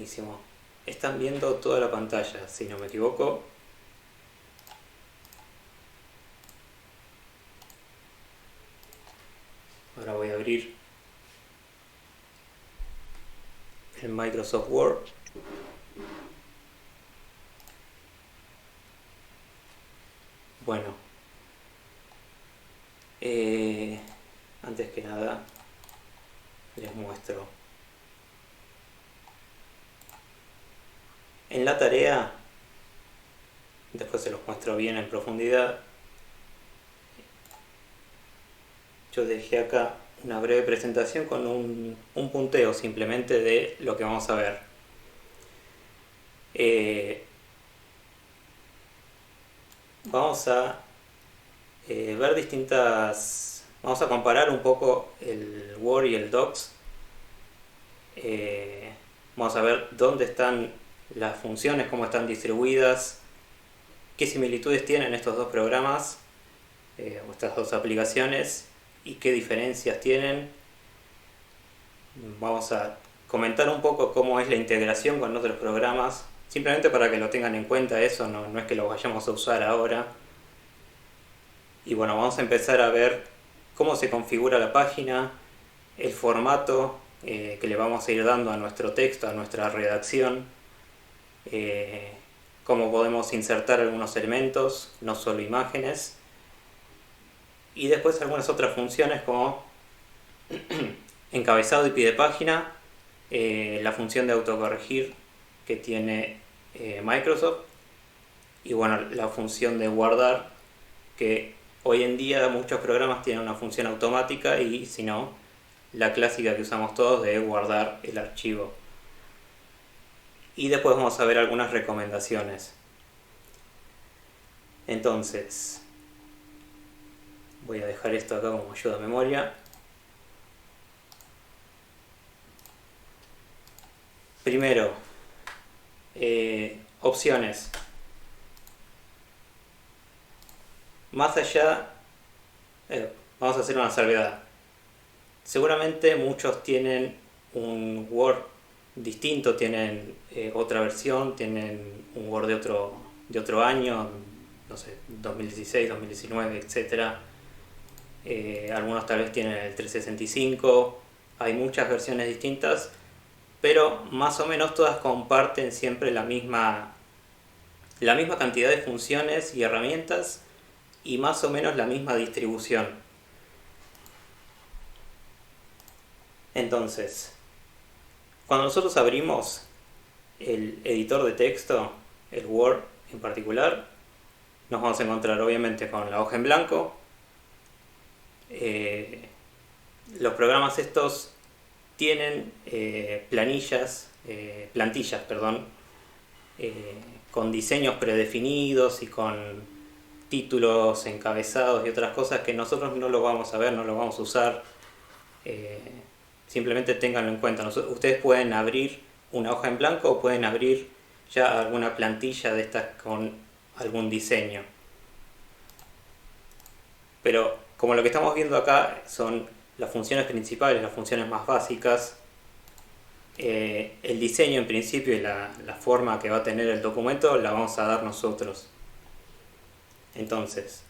Buenísimo. Están viendo toda la pantalla, si no me equivoco. Ahora voy a abrir el Microsoft Word. Bueno, antes que nada les muestro. En la tarea, después se los muestro bien en profundidad, yo dejé acá una breve presentación con un punteo simplemente de lo que vamos a ver. Vamos a ver distintas... Vamos a comparar un poco el Word y el Docs. Vamos a ver dónde están las funciones, cómo están distribuidas, qué similitudes tienen estos dos programas o estas dos aplicaciones y qué diferencias tienen. Vamos a comentar un poco cómo es la integración con otros programas, simplemente para que lo tengan en cuenta eso, no es que lo vayamos a usar ahora. Y bueno, vamos a empezar a ver cómo se configura la página, el formato que le vamos a ir dando a nuestro texto, a nuestra redacción, cómo podemos insertar algunos elementos, no solo imágenes, y después algunas otras funciones como encabezado y pie de página, la función de autocorregir que tiene Microsoft, y bueno, la función de guardar, que hoy en día muchos programas tienen una función automática y si no, la clásica que usamos todos de guardar el archivo. Y después vamos a ver algunas recomendaciones. Entonces, voy a dejar esto acá como ayuda a memoria. Primero, opciones. Más allá, vamos a hacer una salvedad. Seguramente muchos tienen un Word distinto, tienen otra versión, tienen un Word de otro año, no sé, 2016, 2019, etc. Algunos tal vez tienen el 365, hay muchas versiones distintas, pero más o menos todas comparten siempre la misma cantidad de funciones y herramientas y más o menos la misma distribución. Entonces, cuando nosotros abrimos el editor de texto, el Word en particular, nos vamos a encontrar obviamente con la hoja en blanco. Los programas estos tienen plantillas, con diseños predefinidos y con títulos, encabezados y otras cosas que nosotros no lo vamos a ver, no lo vamos a usar. Simplemente ténganlo en cuenta. Ustedes pueden abrir una hoja en blanco o pueden abrir ya alguna plantilla de estas con algún diseño. Pero como lo que estamos viendo acá son las funciones principales, las funciones más básicas, el diseño en principio y la forma que va a tener el documento la vamos a dar nosotros. Entonces,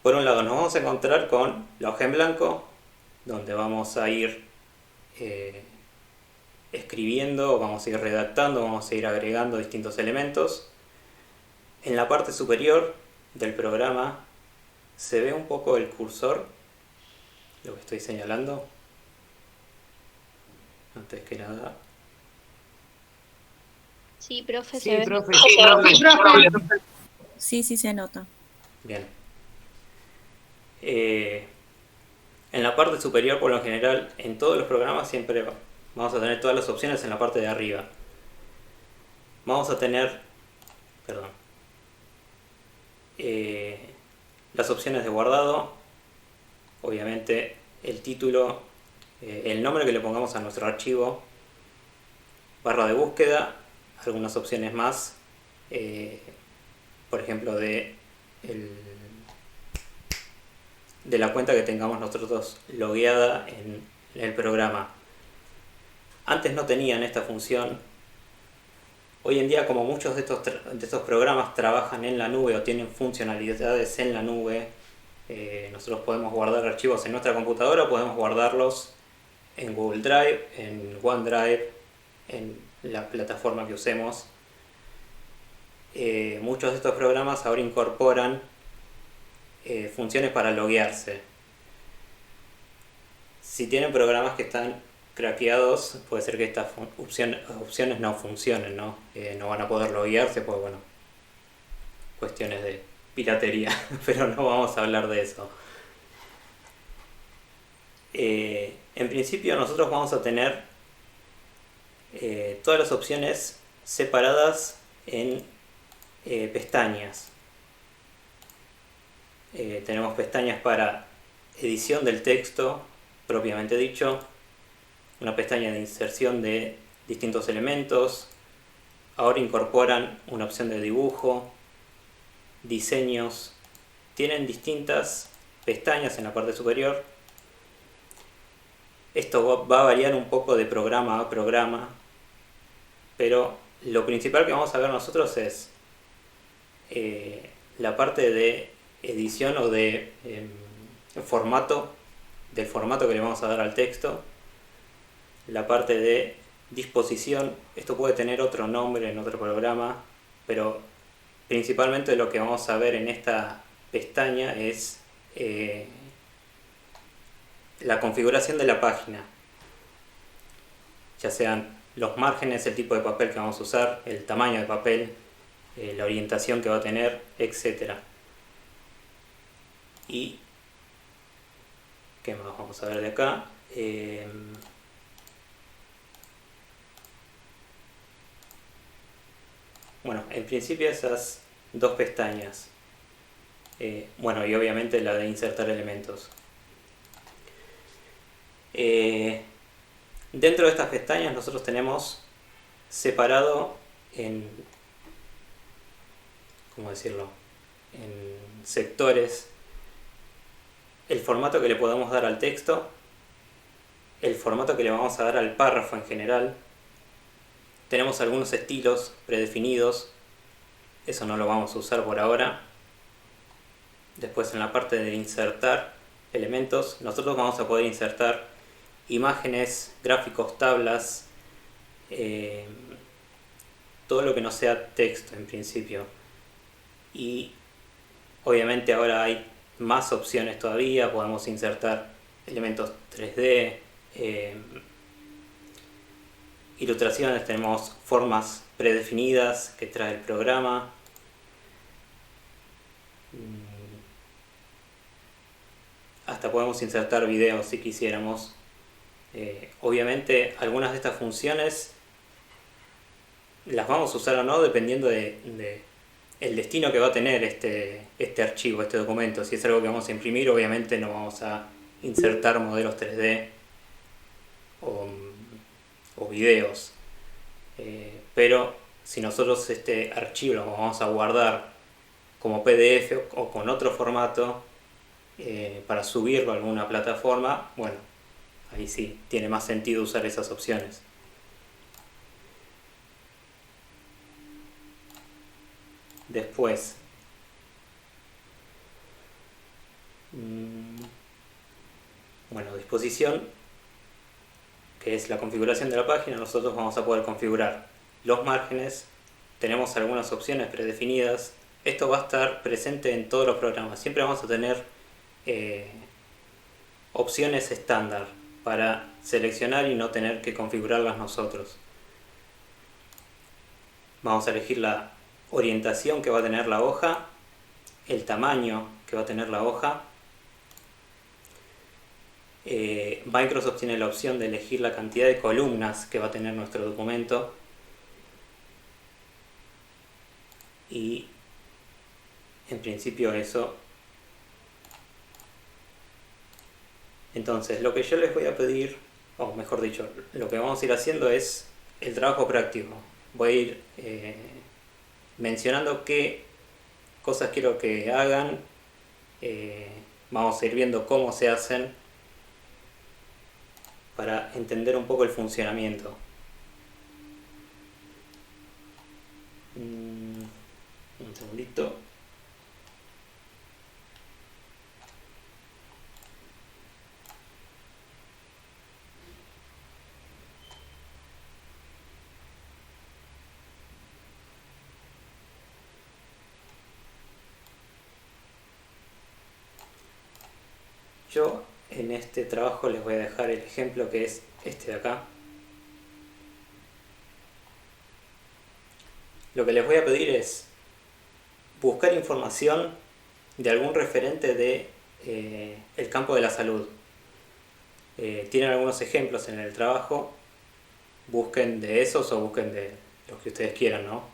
por un lado nos vamos a encontrar con la hoja en blanco, donde vamos a ir escribiendo, vamos a ir redactando, vamos a ir agregando distintos elementos. En la parte superior del programa se ve un poco el cursor, lo que estoy señalando. Antes que nada. Sí, profe, Sí, se ve. profe. Sí, se nota. Bien. En la parte superior, por lo general, en todos los programas siempre vamos a tener todas las opciones en la parte de arriba. Vamos a tener, las opciones de guardado, obviamente el título, el nombre que le pongamos a nuestro archivo, barra de búsqueda, algunas opciones más, por ejemplo de la cuenta que tengamos nosotros logueada en el programa. Antes no tenían esta función, Hoy en día, como muchos de estos programas trabajan en la nube o tienen funcionalidades en la nube, nosotros podemos guardar archivos en nuestra computadora o podemos guardarlos en Google Drive, en OneDrive, en la plataforma que usemos. Muchos de estos programas ahora incorporan funciones para loguearse. Si tienen programas que están craqueados, puede ser que estas opciones no funcionen, ¿no? No van a poder loguearse, pues bueno, cuestiones de piratería, pero no vamos a hablar de eso. En principio nosotros vamos a tener todas las opciones separadas en pestañas. Tenemos pestañas para edición del texto, propiamente dicho, una pestaña de inserción de distintos elementos. Ahora incorporan una opción de dibujo, diseños. Tienen distintas pestañas en la parte superior. Esto va a variar un poco de programa a programa, pero lo principal que vamos a ver nosotros es la parte de edición o de formato, del formato que le vamos a dar al texto, la parte de disposición. Esto puede tener otro nombre en otro programa, pero principalmente lo que vamos a ver en esta pestaña es la configuración de la página, ya sean los márgenes, el tipo de papel que vamos a usar, el tamaño de papel, la orientación que va a tener, etc. Y ¿qué más vamos a ver de acá? Bueno, en principio esas dos pestañas. Bueno, y obviamente la de insertar elementos. Dentro de estas pestañas nosotros tenemos separado en, ¿cómo decirlo?, en sectores el formato que le podemos dar al texto, el formato que le vamos a dar al párrafo en general. Tenemos algunos estilos predefinidos, eso no lo vamos a usar por ahora. Después, en la parte de insertar elementos, nosotros vamos a poder insertar imágenes, gráficos, tablas, todo lo que no sea texto en principio. Y obviamente ahora hay más opciones todavía, podemos insertar elementos 3D, ilustraciones, tenemos formas predefinidas que trae el programa. Hasta podemos insertar videos si quisiéramos. Obviamente algunas de estas funciones las vamos a usar o no dependiendo de el destino que va a tener este archivo, este documento. Si es algo que vamos a imprimir, obviamente no vamos a insertar modelos 3D o videos. Pero si nosotros este archivo lo vamos a guardar como PDF o con otro formato para subirlo a alguna plataforma, bueno, ahí sí tiene más sentido usar esas opciones. Después, bueno, disposición, que es la configuración de la página. Nosotros vamos a poder configurar los márgenes. Tenemos algunas opciones predefinidas. Esto va a estar presente en todos los programas. Siempre vamos a tener opciones estándar para seleccionar y no tener que configurarlas nosotros. Vamos a elegir la orientación que va a tener la hoja, el tamaño que va a tener la hoja. Microsoft tiene la opción de elegir la cantidad de columnas que va a tener nuestro documento. Y en principio eso. Entonces lo que yo les voy a pedir, o mejor dicho, lo que vamos a ir haciendo es el trabajo práctico. Voy a ir mencionando qué cosas quiero que hagan. Vamos a ir viendo cómo se hacen para entender un poco el funcionamiento. Un segundito. Yo en este trabajo les voy a dejar el ejemplo que es este de acá. Lo que les voy a pedir es buscar información de algún referente de el campo de la salud. Tienen algunos ejemplos en el trabajo, busquen de esos o busquen de los que ustedes quieran, ¿no?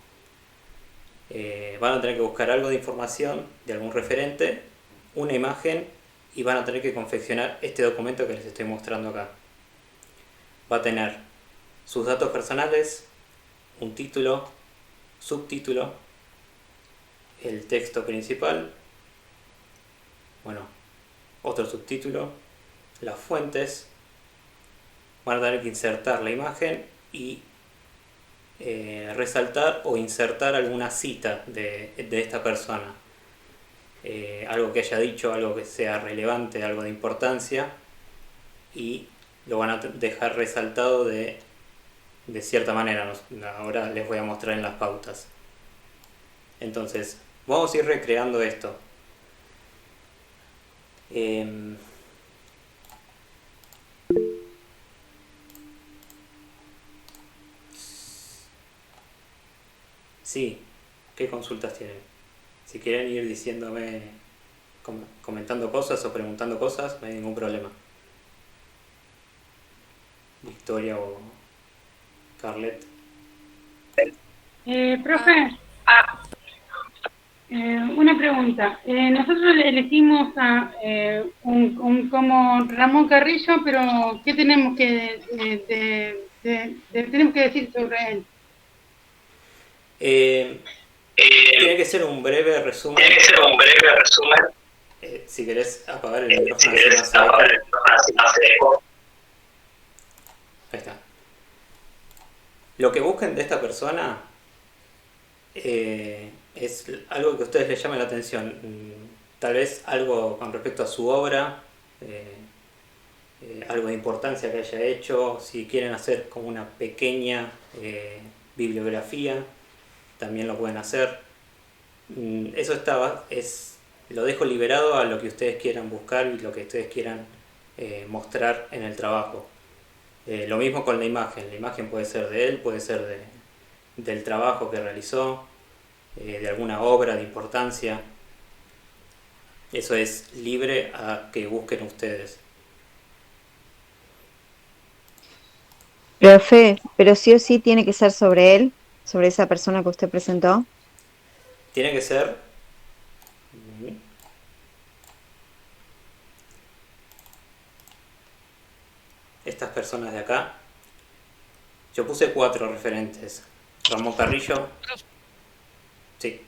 Van a tener que buscar algo de información de algún referente, una imagen y van a tener que confeccionar este documento que les estoy mostrando acá. Va a tener sus datos personales, un título, subtítulo, el texto principal, bueno, otro subtítulo, las fuentes, van a tener que insertar la imagen y resaltar o insertar alguna cita de esta persona. Algo que haya dicho, algo que sea relevante, algo de importancia, y lo van a dejar resaltado de cierta manera. Ahora les voy a mostrar en las pautas. Entonces, vamos a ir recreando esto. Sí, ¿qué consultas tienen? Si quieren ir diciéndome, comentando cosas o preguntando cosas, no hay ningún problema. Victoria o Carlet. Profe, una pregunta. Nosotros elegimos a como Ramón Carrillo, pero ¿qué tenemos tenemos que decir sobre él? Tiene que ser un breve resumen. Si querés apagar el micrófono, así no hace eco. Ahí está. Lo que busquen de esta persona es algo que a ustedes les llame la atención. Tal vez algo con respecto a su obra, algo de importancia que haya hecho. Si quieren hacer como una pequeña bibliografía, también lo pueden hacer. Eso lo dejo liberado a lo que ustedes quieran buscar y lo que ustedes quieran mostrar en el trabajo. Lo mismo con la imagen. La imagen puede ser de él, puede ser del trabajo que realizó, de alguna obra de importancia. Eso es libre a que busquen ustedes. Profe, pero sí o sí tiene que ser sobre él, sobre esa persona que usted presentó. Tiene que ser estas personas de acá. Yo puse 4 referentes. Ramón Carrillo. Sí.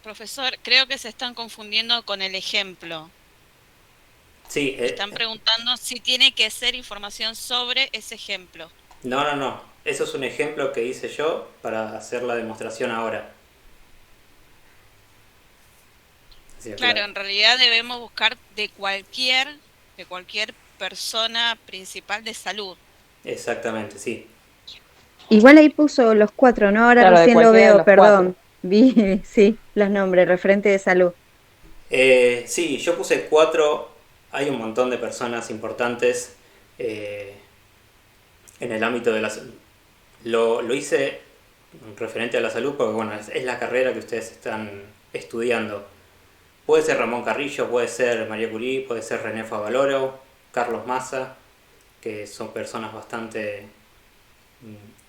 Profesor, creo que se están confundiendo con el ejemplo. Sí. Están preguntando si tiene que ser información sobre ese ejemplo. No. Eso es un ejemplo que hice yo para hacer la demostración ahora. Claro, en realidad debemos buscar de cualquier persona principal de salud. Exactamente, sí. Igual ahí puso los 4, ¿no? Ahora Claro, recién lo veo, perdón. 4. Vi, sí, los nombres, referente de salud. Sí, yo puse 4. Hay un montón de personas importantes en el ámbito de la salud. Lo hice referente a la salud porque, bueno, es la carrera que ustedes están estudiando. Puede ser Ramón Carrillo, puede ser María Curie, puede ser René Favaloro, Carlos Massa, que son personas bastante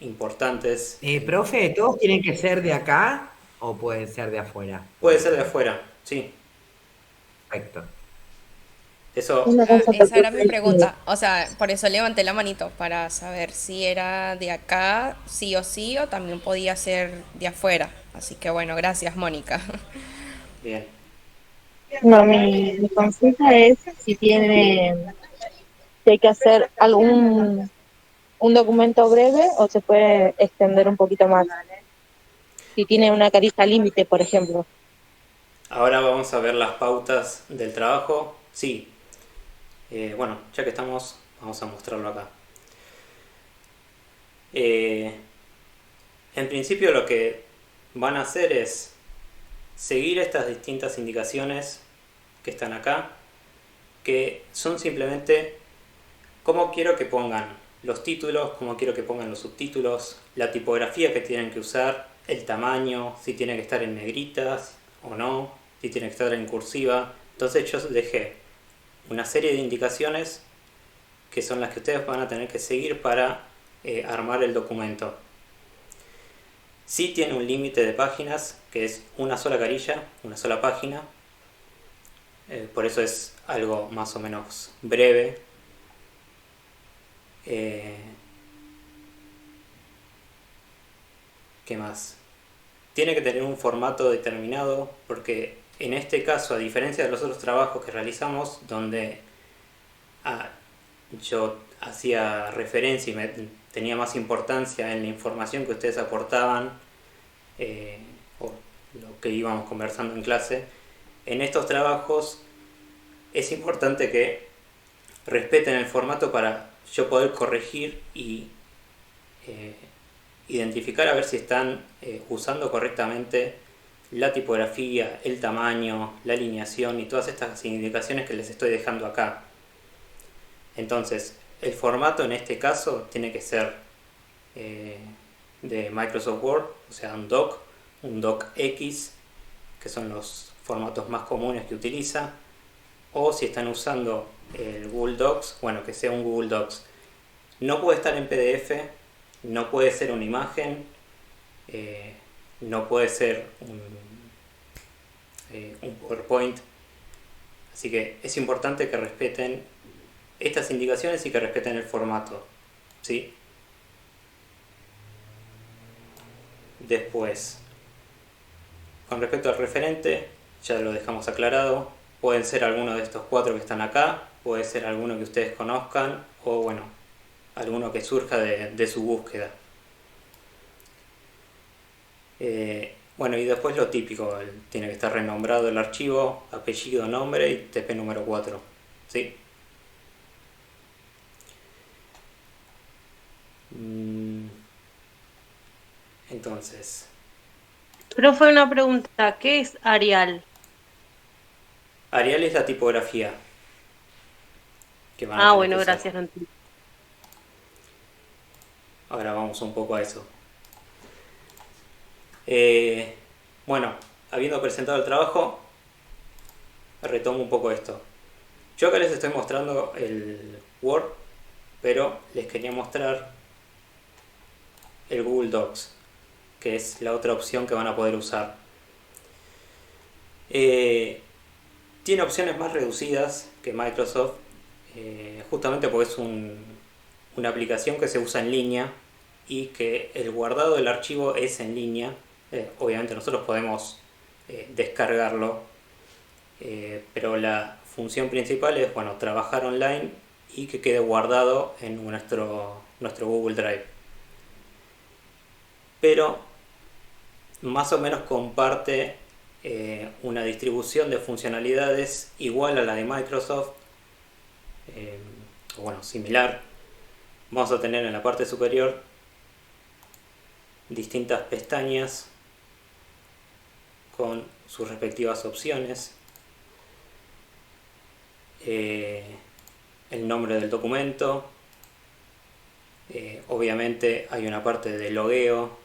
importantes. Profe, ¿todos tienen que ser de acá o pueden ser de afuera? Puede ser de afuera, sí. Perfecto. Eso. Esa era mi pregunta. O sea, por eso levanté la manito, para saber si era de acá, sí o sí, o también podía ser de afuera. Así que bueno, gracias, Mónica. Bien. No, mi consulta es si hay que hacer un documento breve o se puede extender un poquito más. si tiene una carilla límite, por ejemplo. Ahora vamos a ver las pautas del trabajo. Sí, bueno, ya que estamos, vamos a mostrarlo acá. En principio lo que van a hacer es seguir estas distintas indicaciones que están acá, que son simplemente cómo quiero que pongan los títulos, cómo quiero que pongan los subtítulos, la tipografía que tienen que usar, el tamaño, si tiene que estar en negritas o no, si tiene que estar en cursiva. Entonces yo dejé una serie de indicaciones que son las que ustedes van a tener que seguir para armar el documento. Sí tiene un límite de páginas, que es una sola carilla, una sola página. Por eso es algo más o menos breve. ¿Qué más? Tiene que tener un formato determinado, porque en este caso, a diferencia de los otros trabajos que realizamos, donde yo hacía referencia y tenía más importancia en la información que ustedes aportaban, o lo que íbamos conversando en clase, en estos trabajos es importante que respeten el formato para yo poder corregir y identificar a ver si están usando correctamente la tipografía, el tamaño, la alineación y todas estas indicaciones que les estoy dejando acá. Entonces, el formato en este caso tiene que ser de Microsoft Word, o sea, un docx, que son los formatos más comunes que utiliza, o si están usando el Google Docs, bueno, que sea un Google Docs. No puede estar en PDF, no puede ser una imagen, no puede ser un PowerPoint. Así que es importante que respeten estas indicaciones y que respeten el formato, ¿sí? Después, con respecto al referente, ya lo dejamos aclarado. Pueden ser alguno de estos 4 que están acá, puede ser alguno que ustedes conozcan, o bueno, alguno que surja de su búsqueda. Bueno, y después lo típico, tiene que estar renombrado el archivo, apellido, nombre y TP número 4, ¿sí? Entonces, Profe, una pregunta, ¿qué es Arial? Arial es la tipografía que van a tener Bueno, que usar. gracias, no entendí. Ahora vamos un poco a eso. Bueno, habiendo presentado el trabajo, retomo un poco esto. Yo acá les estoy mostrando el Word, pero les quería mostrar el Google Docs, que es la otra opción que van a poder usar. Tiene opciones más reducidas que Microsoft, justamente porque es una aplicación que se usa en línea y que el guardado del archivo es en línea. Obviamente nosotros podemos descargarlo, pero la función principal es, bueno, trabajar online y que quede guardado en nuestro Google Drive. Pero más o menos comparte una distribución de funcionalidades igual a la de Microsoft, o bueno, similar. Vamos a tener en la parte superior distintas pestañas con sus respectivas opciones, el nombre del documento, obviamente hay una parte de logueo,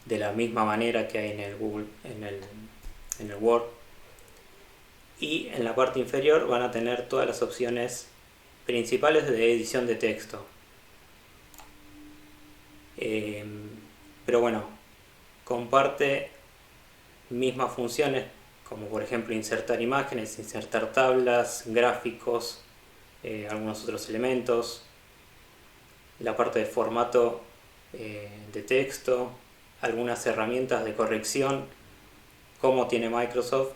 de la misma manera que hay en el Google, en el Word, y en la parte inferior van a tener todas las opciones principales de edición de texto. Pero bueno, comparte mismas funciones como por ejemplo insertar imágenes, insertar tablas, gráficos, algunos otros elementos, la parte de formato de texto, algunas herramientas de corrección como tiene Microsoft.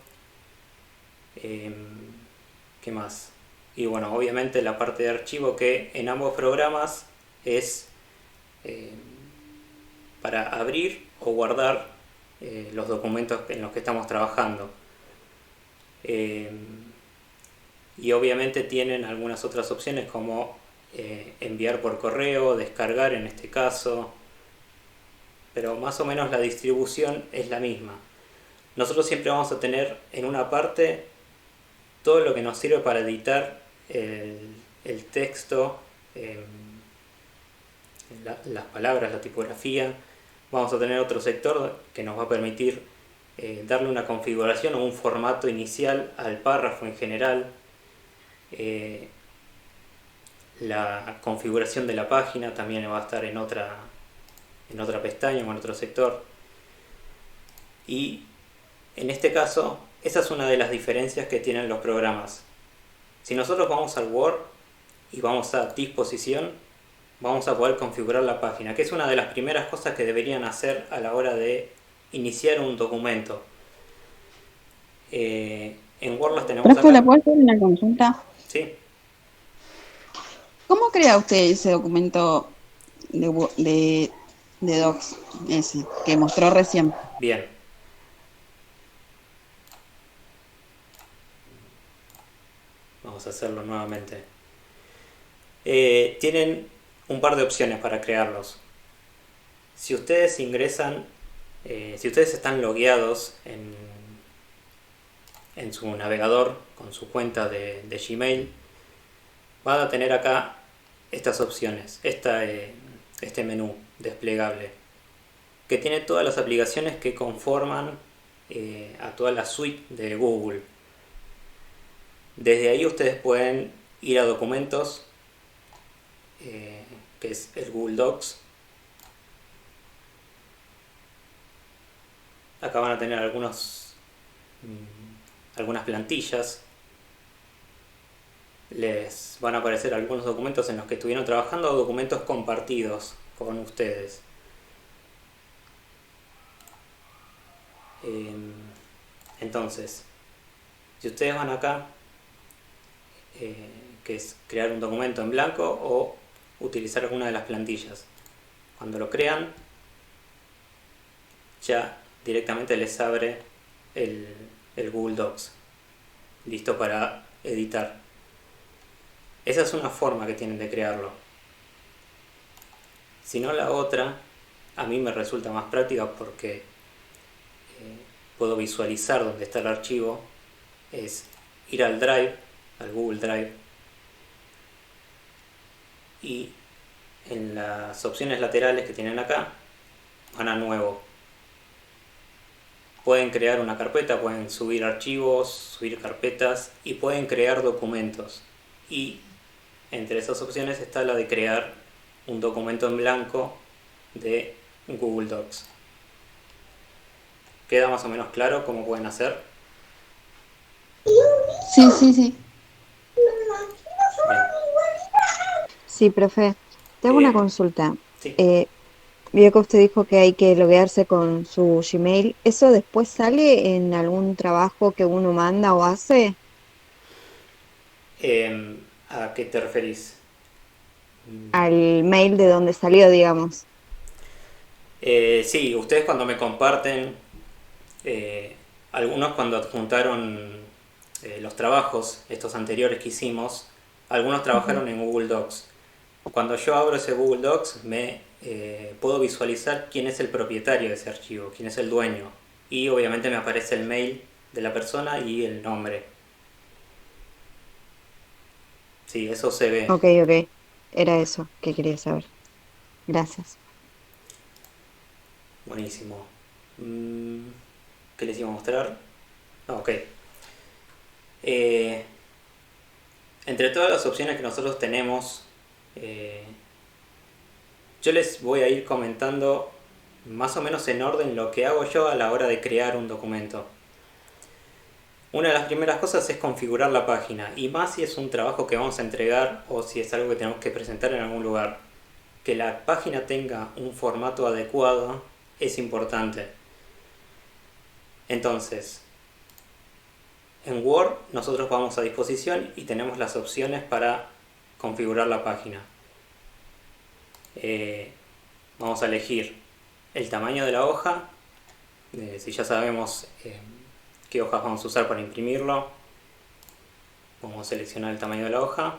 ¿Qué más? Y bueno, obviamente la parte de archivo, que en ambos programas es para abrir o guardar los documentos en los que estamos trabajando. Y obviamente tienen algunas otras opciones como enviar por correo, descargar en este caso, pero más o menos la distribución es la misma. Nosotros siempre vamos a tener en una parte todo lo que nos sirve para editar el texto, las palabras, la tipografía. Vamos a tener otro sector que nos va a permitir darle una configuración o un formato inicial al párrafo en general. La configuración de la página también va a estar en otra pestaña o en otro sector. Y en este caso, esa es una de las diferencias que tienen los programas. Si nosotros vamos al Word y vamos a disposición, vamos a poder configurar la página, que es una de las primeras cosas que deberían hacer a la hora de iniciar un documento. En Word las tenemos Profe, acá. ¿le puedo hacer una consulta? Sí. ¿Cómo crea usted ese documento de Docs, ese que mostró recién? Bien. Vamos a hacerlo nuevamente. Tienen un par de opciones para crearlos. Si ustedes ingresan, si ustedes están logueados en su navegador con su cuenta de Gmail, van a tener acá estas opciones, este menú desplegable, que tiene todas las aplicaciones que conforman a toda la suite de Google. Desde ahí ustedes pueden ir a documentos, que es el Google Docs. Acá van a tener algunas plantillas. Les van a aparecer algunos documentos en los que estuvieron trabajando o documentos compartidos con ustedes. Entonces, si ustedes van acá, que es crear un documento en blanco o utilizar alguna de las plantillas, cuando lo crean, ya directamente les abre el Google Docs, listo para editar. Esa es una forma que tienen de crearlo. Si no, la otra a mí me resulta más práctica porque puedo visualizar dónde está el archivo. Es ir al Drive, al Google Drive, y en las opciones laterales que tienen acá van a nuevo. Pueden crear una carpeta, pueden subir archivos, subir carpetas y pueden crear documentos. Y entre esas opciones está la de crear un documento en blanco de Google Docs. ¿Queda más o menos claro cómo pueden hacer? Sí, sí, sí. Bien. Sí, profe. Te hago una consulta. Sí. Vio que usted dijo que hay que loguearse con su Gmail. ¿Eso después sale en algún trabajo que uno manda o hace? ¿A qué te referís? Al mail de donde salió, digamos. Sí, ustedes cuando me comparten, algunos cuando adjuntaron los trabajos, estos anteriores que hicimos, algunos trabajaron en Google Docs. Cuando yo abro ese Google Docs, puedo visualizar quién es el propietario de ese archivo, quién es el dueño. Y obviamente me aparece el mail de la persona y el nombre. Sí, eso se ve. Ok, ok. Era eso que quería saber. Gracias. Buenísimo. ¿Qué les iba a mostrar? Ok. Entre todas las opciones que nosotros tenemos, yo les voy a ir comentando más o menos en orden lo que hago yo a la hora de crear un documento. Una de las primeras cosas es configurar la página, y más si es un trabajo que vamos a entregar o si es algo que tenemos que presentar en algún lugar. Que la página tenga un formato adecuado es importante. Entonces, en Word nosotros vamos a disposición y tenemos las opciones para configurar la página. Vamos a elegir el tamaño de la hoja, si ya sabemos qué hojas vamos a usar para imprimirlo, podemos seleccionar el tamaño de la hoja.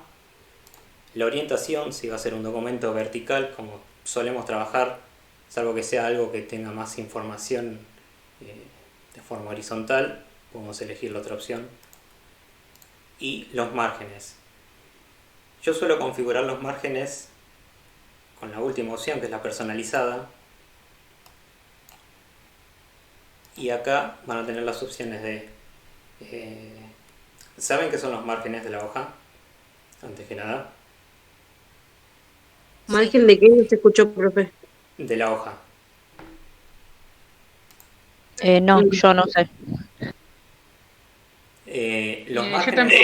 La orientación, si va a ser un documento vertical, como solemos trabajar, salvo que sea algo que tenga más información de forma horizontal, podemos elegir la otra opción. Y los márgenes. Yo suelo configurar los márgenes con la última opción, que es la personalizada. Y acá van a tener las opciones de... ¿saben qué son los márgenes de la hoja? Antes que nada. ¿Margen de qué? No se escuchó, profe. De la hoja. No, yo no sé. Los Yo márgenes tampoco.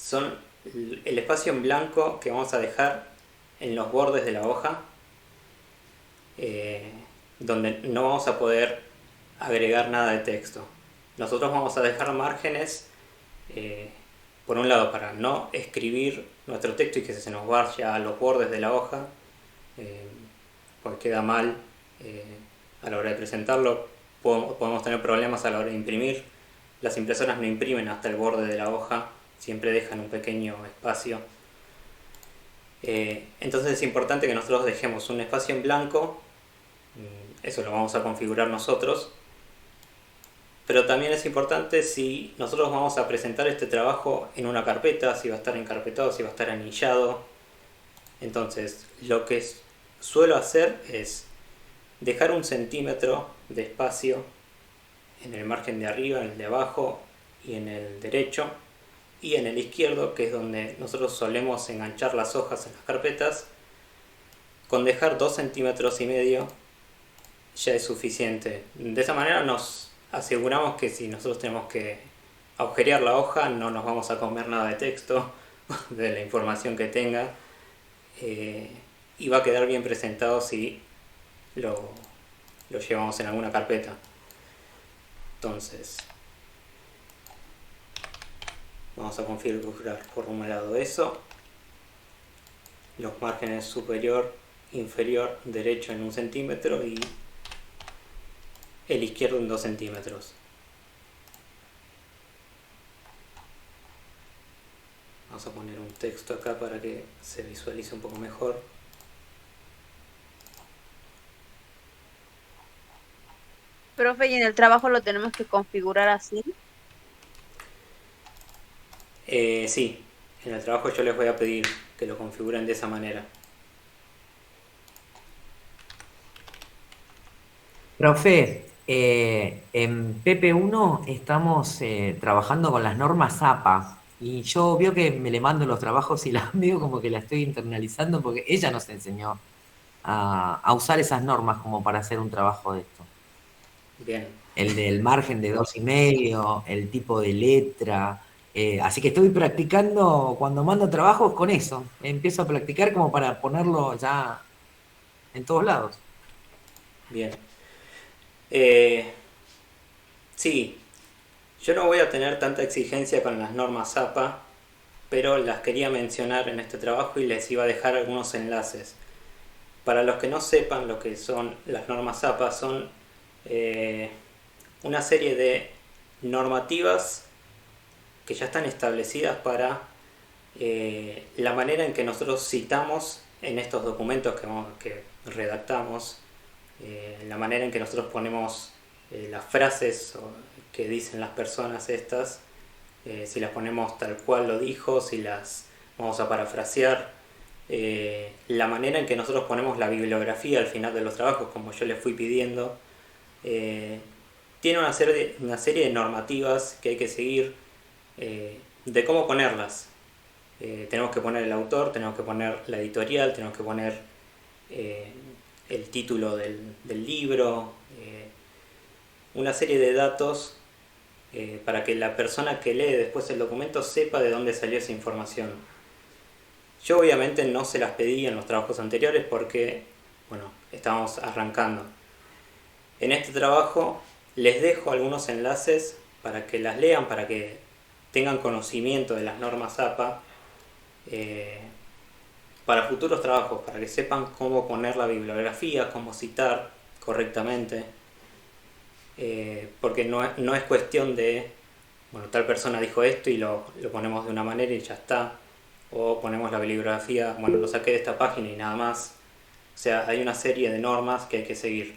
son el espacio en blanco que vamos a dejar en los bordes de la hoja, donde no vamos a poder agregar nada de texto. Nosotros vamos a dejar márgenes, por un lado, para no escribir nuestro texto y que se nos vaya a los bordes de la hoja, porque queda mal a la hora de presentarlo. Podemos tener problemas a la hora de imprimir. Las impresoras no imprimen hasta el borde de la hoja, siempre dejan un pequeño espacio. Entonces es importante que nosotros dejemos un espacio en blanco. Eso lo vamos a configurar nosotros. Pero también es importante si nosotros vamos a presentar este trabajo en una carpeta, si va a estar encarpetado, si va a estar anillado. Entonces lo que suelo hacer es dejar 1 centímetro de espacio en el margen de arriba, en el de abajo y en el derecho, y en el izquierdo, que es donde nosotros solemos enganchar las hojas en las carpetas. Con dejar 2,5 centímetros ya es suficiente. De esa manera nos aseguramos que si nosotros tenemos que agujerear la hoja, no nos vamos a comer nada de texto, de la información que tenga, y va a quedar bien presentado si lo llevamos en alguna carpeta. Entonces, vamos a configurar por un lado eso, los márgenes superior, inferior, derecho en 1 centímetro y el izquierdo en 2 centímetros. Vamos a poner un texto acá para que se visualice un poco mejor. Profe, ¿y en el trabajo lo tenemos que configurar así? Sí, en el trabajo yo les voy a pedir que lo configuren de esa manera. Profe, en PP1 estamos trabajando con las normas APA y yo veo que me le mando los trabajos y las veo como que la estoy internalizando porque ella nos enseñó a usar esas normas como para hacer un trabajo de esto. Bien. El del margen de 2,5, el tipo de letra. Así que estoy practicando cuando mando trabajos con eso. Empiezo a practicar como para ponerlo ya en todos lados. Bien. Sí, yo no voy a tener tanta exigencia con las normas APA, pero las quería mencionar en este trabajo y les iba a dejar algunos enlaces. Para los que no sepan lo que son las normas APA, son una serie de normativas que ya están establecidas para la manera en que nosotros citamos en estos documentos que redactamos, la manera en que nosotros ponemos las frases que dicen las personas estas, si las ponemos tal cual lo dijo, si las vamos a parafrasear, la manera en que nosotros ponemos la bibliografía al final de los trabajos, como yo les fui pidiendo. Tiene una serie de normativas que hay que seguir, de cómo ponerlas. Tenemos que poner el autor, tenemos que poner la editorial, tenemos que poner el título del libro, una serie de datos para que la persona que lee después el documento sepa de dónde salió esa información. Yo obviamente no se las pedí en los trabajos anteriores porque, bueno, estábamos arrancando. En este trabajo les dejo algunos enlaces para que las lean, para que tengan conocimiento de las normas APA, para futuros trabajos, para que sepan cómo poner la bibliografía, cómo citar correctamente, porque no es cuestión de, bueno, tal persona dijo esto y lo ponemos de una manera y ya está, o ponemos la bibliografía, bueno, lo saqué de esta página y nada más. O sea, hay una serie de normas que hay que seguir.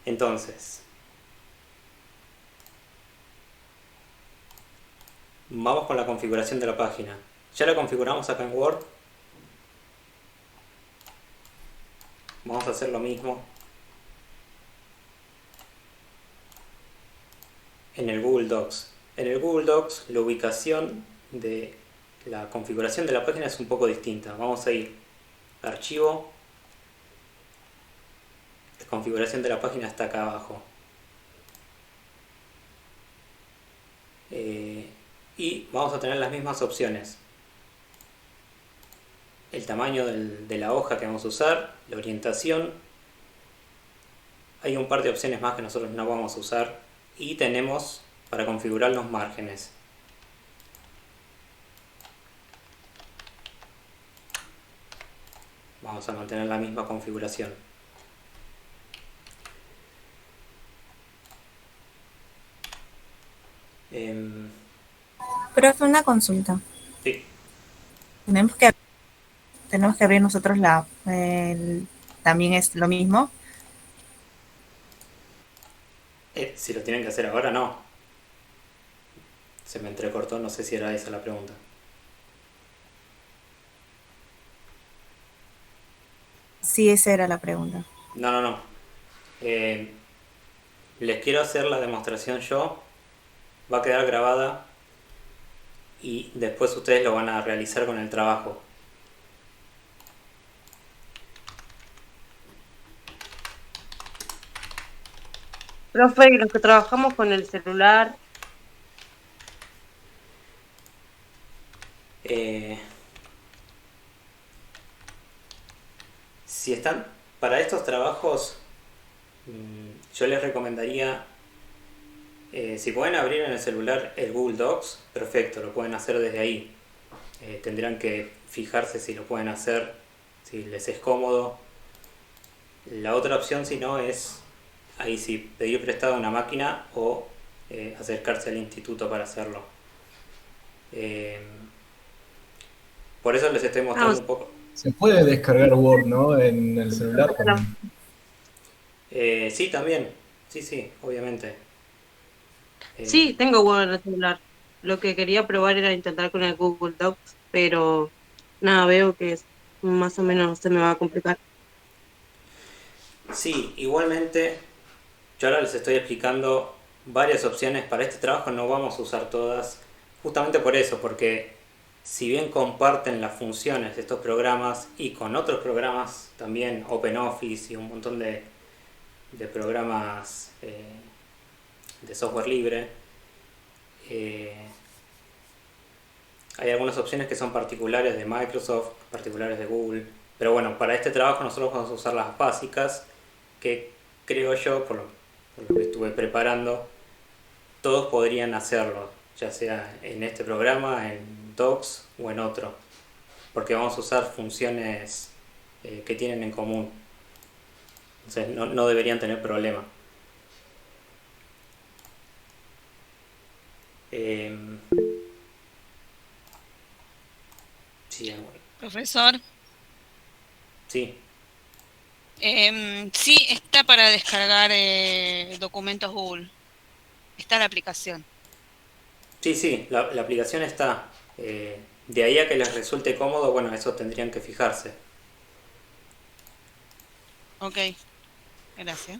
Entonces, vamos con la configuración de la página. Ya la configuramos acá en Word. Vamos a hacer lo mismo en el Google Docs. En el Google Docs la ubicación de la configuración de la página es un poco distinta. Vamos a ir a Archivo. La configuración de la página está acá abajo. Y vamos a tener las mismas opciones. El tamaño de la hoja que vamos a usar, la orientación. Hay un par de opciones más que nosotros no vamos a usar. Y tenemos para configurar los márgenes. Vamos a mantener la misma configuración. Profe, una consulta. Sí. Tenemos que abrir nosotros también es lo mismo. Si lo tienen que hacer ahora, no. Se me entrecortó, no sé si era esa la pregunta. Sí, esa era la pregunta. No. Les quiero hacer la demostración yo. Va a quedar grabada y después ustedes lo van a realizar con el trabajo. Profe, y los que trabajamos con el celular, Si están para estos trabajos, yo les recomendaría, si pueden abrir en el celular el Google Docs, perfecto, lo pueden hacer desde ahí. Tendrán que fijarse si lo pueden hacer, si les es cómodo. La otra opción, si no, es ahí sí pedir prestado una máquina o acercarse al instituto para hacerlo. Por eso les estoy mostrando un poco. Se puede descargar Word, ¿no? En el celular también. Sí, también. Sí, obviamente. sí, tengo Word en el celular. Lo que quería probar era intentar con el Google Docs, pero nada, veo que más o menos se me va a complicar. Sí, igualmente, yo ahora les estoy explicando varias opciones para este trabajo, no vamos a usar todas, justamente por eso, porque si bien comparten las funciones de estos programas y con otros programas también, OpenOffice y un montón de programas de software libre, hay algunas opciones que son particulares de Microsoft, particulares de Google, pero bueno, para este trabajo nosotros vamos a usar las básicas que creo yo, por lo que estuve preparando, todos podrían hacerlo, ya sea en este programa, en Docs o en otro, porque vamos a usar funciones que tienen en común. Entonces no deberían tener problema. Sí, Profesor. Sí. Sí, está para descargar documentos Google. Está la aplicación. Sí, la aplicación está. De ahí a que les resulte cómodo, bueno, eso tendrían que fijarse. Ok, gracias.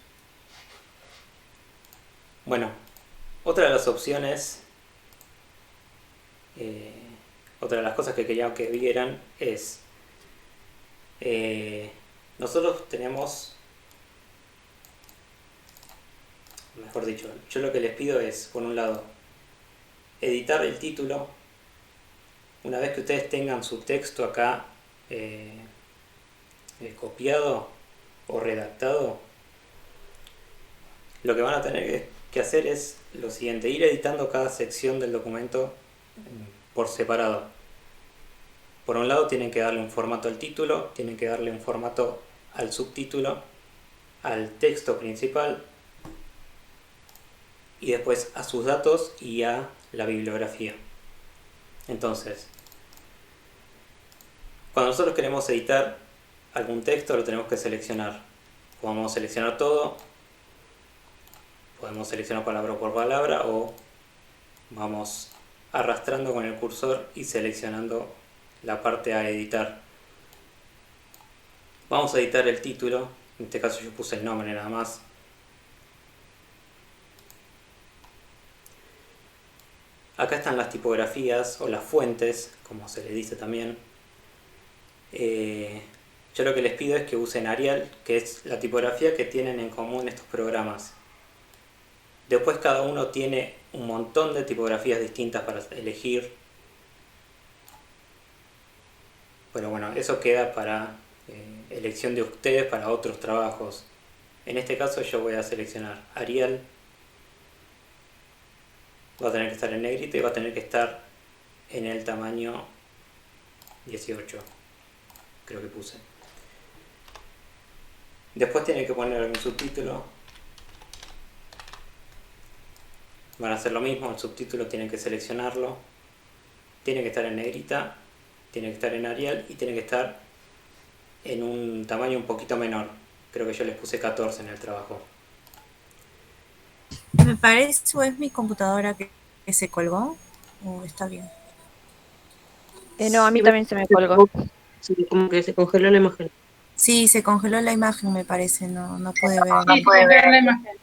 Bueno, otra de las opciones, otra de las cosas que quería que vieran es, nosotros tenemos, mejor dicho, yo lo que les pido es, por un lado, editar el título. Una vez que ustedes tengan su texto acá copiado o redactado, lo que van a tener que hacer es lo siguiente, ir editando cada sección del documento por separado. Por un lado tienen que darle un formato al título, tienen que darle un formato al subtítulo, al texto principal y después a sus datos y a la bibliografía. Entonces, cuando nosotros queremos editar algún texto lo tenemos que seleccionar. Podemos seleccionar todo, podemos seleccionar palabra por palabra o vamos arrastrando con el cursor y seleccionando la parte a editar. Vamos a editar el título, en este caso yo puse el nombre nada más. Acá están las tipografías o las fuentes, como se le dice también. Yo lo que les pido es que usen Arial, que es la tipografía que tienen en común estos programas. Después cada uno tiene un montón de tipografías distintas para elegir. Pero bueno, eso queda para elección de ustedes para otros trabajos. En este caso yo voy a seleccionar Arial. Va a tener que estar en negrita y va a tener que estar en el tamaño 18. Creo que puse. Después tiene que poner algún subtítulo. Van a hacer lo mismo, el subtítulo tienen que seleccionarlo. Tiene que estar en negrita, tiene que estar en Arial y tiene que estar en un tamaño un poquito menor. Creo que yo les puse 14 en el trabajo. Me parece, o es mi computadora que se colgó, o está bien. No, a mí también se me colgó. Sí, como que se congeló la imagen. Sí, se congeló la imagen, me parece, no pude ver. Sí, puede ver la imagen.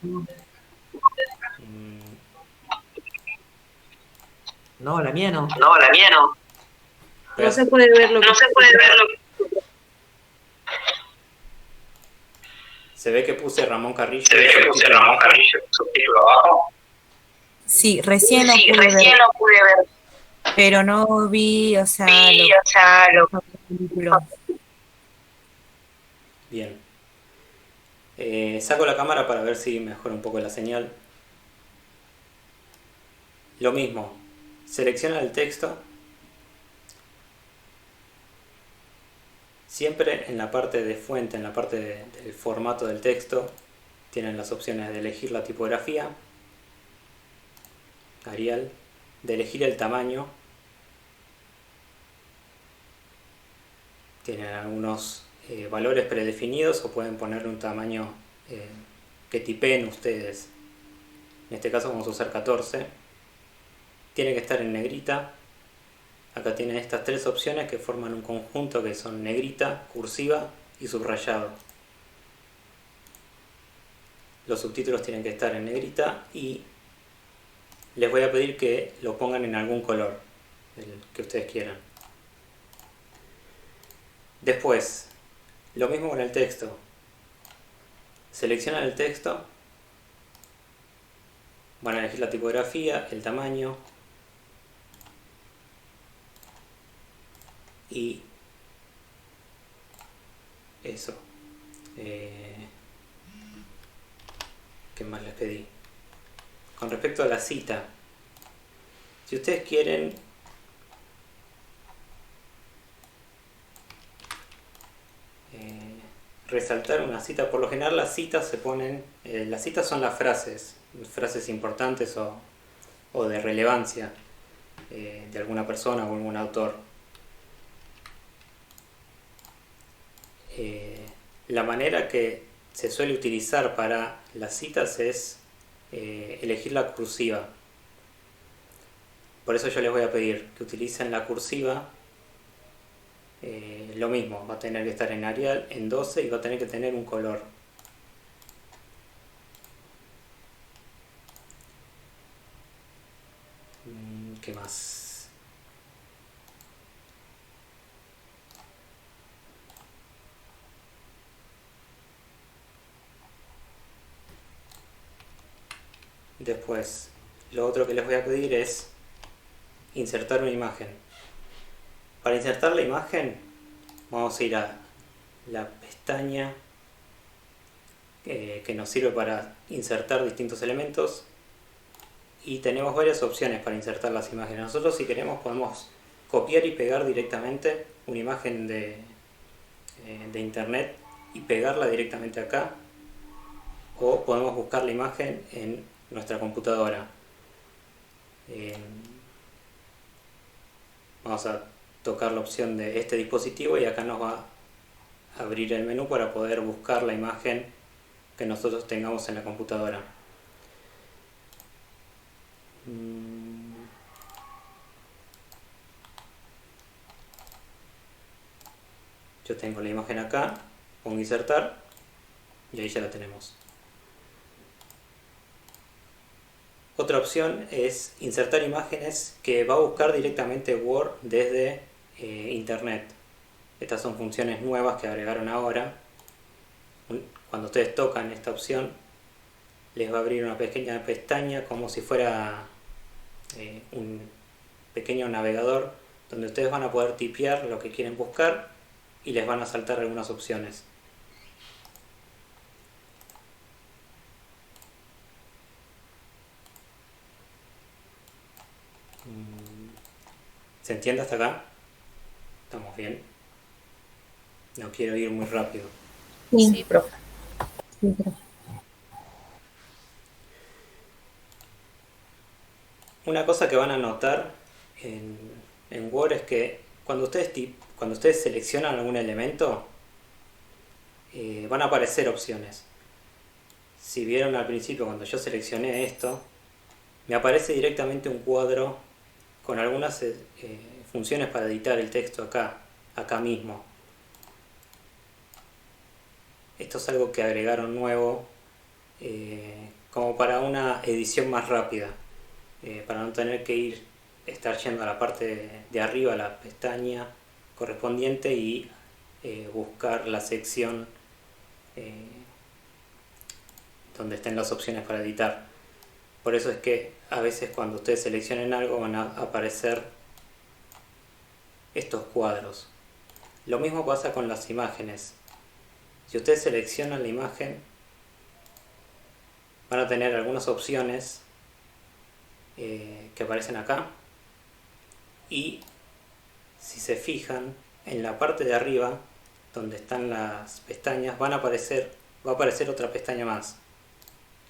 No, la mía no. No, la mía no. No se puede ver lo que... Se ve que puse Ramón Carrillo. Subtítulo abajo. Sí, recién lo pude ver. Pero no vi, o sea, Bien. Saco la cámara para ver si mejora un poco la señal. Lo mismo. Selecciona el texto. Siempre en la parte de fuente, en la parte del formato del texto, tienen las opciones de elegir la tipografía, Arial, de elegir el tamaño. Tienen algunos valores predefinidos o pueden ponerle un tamaño que tipeen ustedes. En este caso vamos a usar 14. Tiene que estar en negrita. Acá tienen estas tres opciones que forman un conjunto que son negrita, cursiva y subrayado. Los subtítulos tienen que estar en negrita y les voy a pedir que lo pongan en algún color, el que ustedes quieran. Después, lo mismo con el texto. Seleccionan el texto, van a elegir la tipografía, el tamaño y eso. ¿Qué más les pedí? Con respecto a la cita, si ustedes quieren resaltar una cita, por lo general las citas se ponen, las citas son las frases importantes o de relevancia de alguna persona o algún autor. La manera que se suele utilizar para las citas es elegir la cursiva. Por eso yo les voy a pedir que utilicen la cursiva. Lo mismo, va a tener que estar en Arial, en 12 y va a tener que tener un color. ¿Qué más? Después, lo otro que les voy a pedir es insertar una imagen. Para insertar la imagen, vamos a ir a la pestaña que nos sirve para insertar distintos elementos. y tenemos varias opciones para insertar las imágenes. Nosotros, si queremos, podemos copiar y pegar directamente una imagen de internet y pegarla directamente acá, o podemos buscar la imagen en nuestra computadora. Vamos a tocar la opción de este dispositivo y acá nos va a abrir el menú para poder buscar la imagen que nosotros tengamos en la computadora. Yo tengo la imagen acá, pongo insertar y ahí ya la tenemos. Otra opción es insertar imágenes que va a buscar directamente Word desde internet. Estas son funciones nuevas que agregaron ahora. Cuando ustedes tocan esta opción, les va a abrir una pequeña pestaña como si fuera un pequeño navegador donde ustedes van a poder tipear lo que quieren buscar y les van a saltar algunas opciones. ¿Se entiende hasta acá? ¿Estamos bien? No quiero ir muy rápido. Sí, profe. Sí, profe. Una cosa que van a notar en Word es que cuando ustedes seleccionan algún elemento, van a aparecer opciones. Si vieron al principio, cuando yo seleccioné esto, me aparece directamente un cuadro con algunas funciones para editar el texto acá mismo. Esto es algo que agregaron nuevo como para una edición más rápida, para no tener que estar yendo a la parte de arriba, a la pestaña correspondiente y buscar la sección donde estén las opciones para editar. Por eso es que a veces cuando ustedes seleccionen algo van a aparecer estos cuadros. Lo mismo pasa con las imágenes. Si ustedes seleccionan la imagen, van a tener algunas opciones que aparecen acá, y si se fijan en la parte de arriba donde están las pestañas va a aparecer otra pestaña más.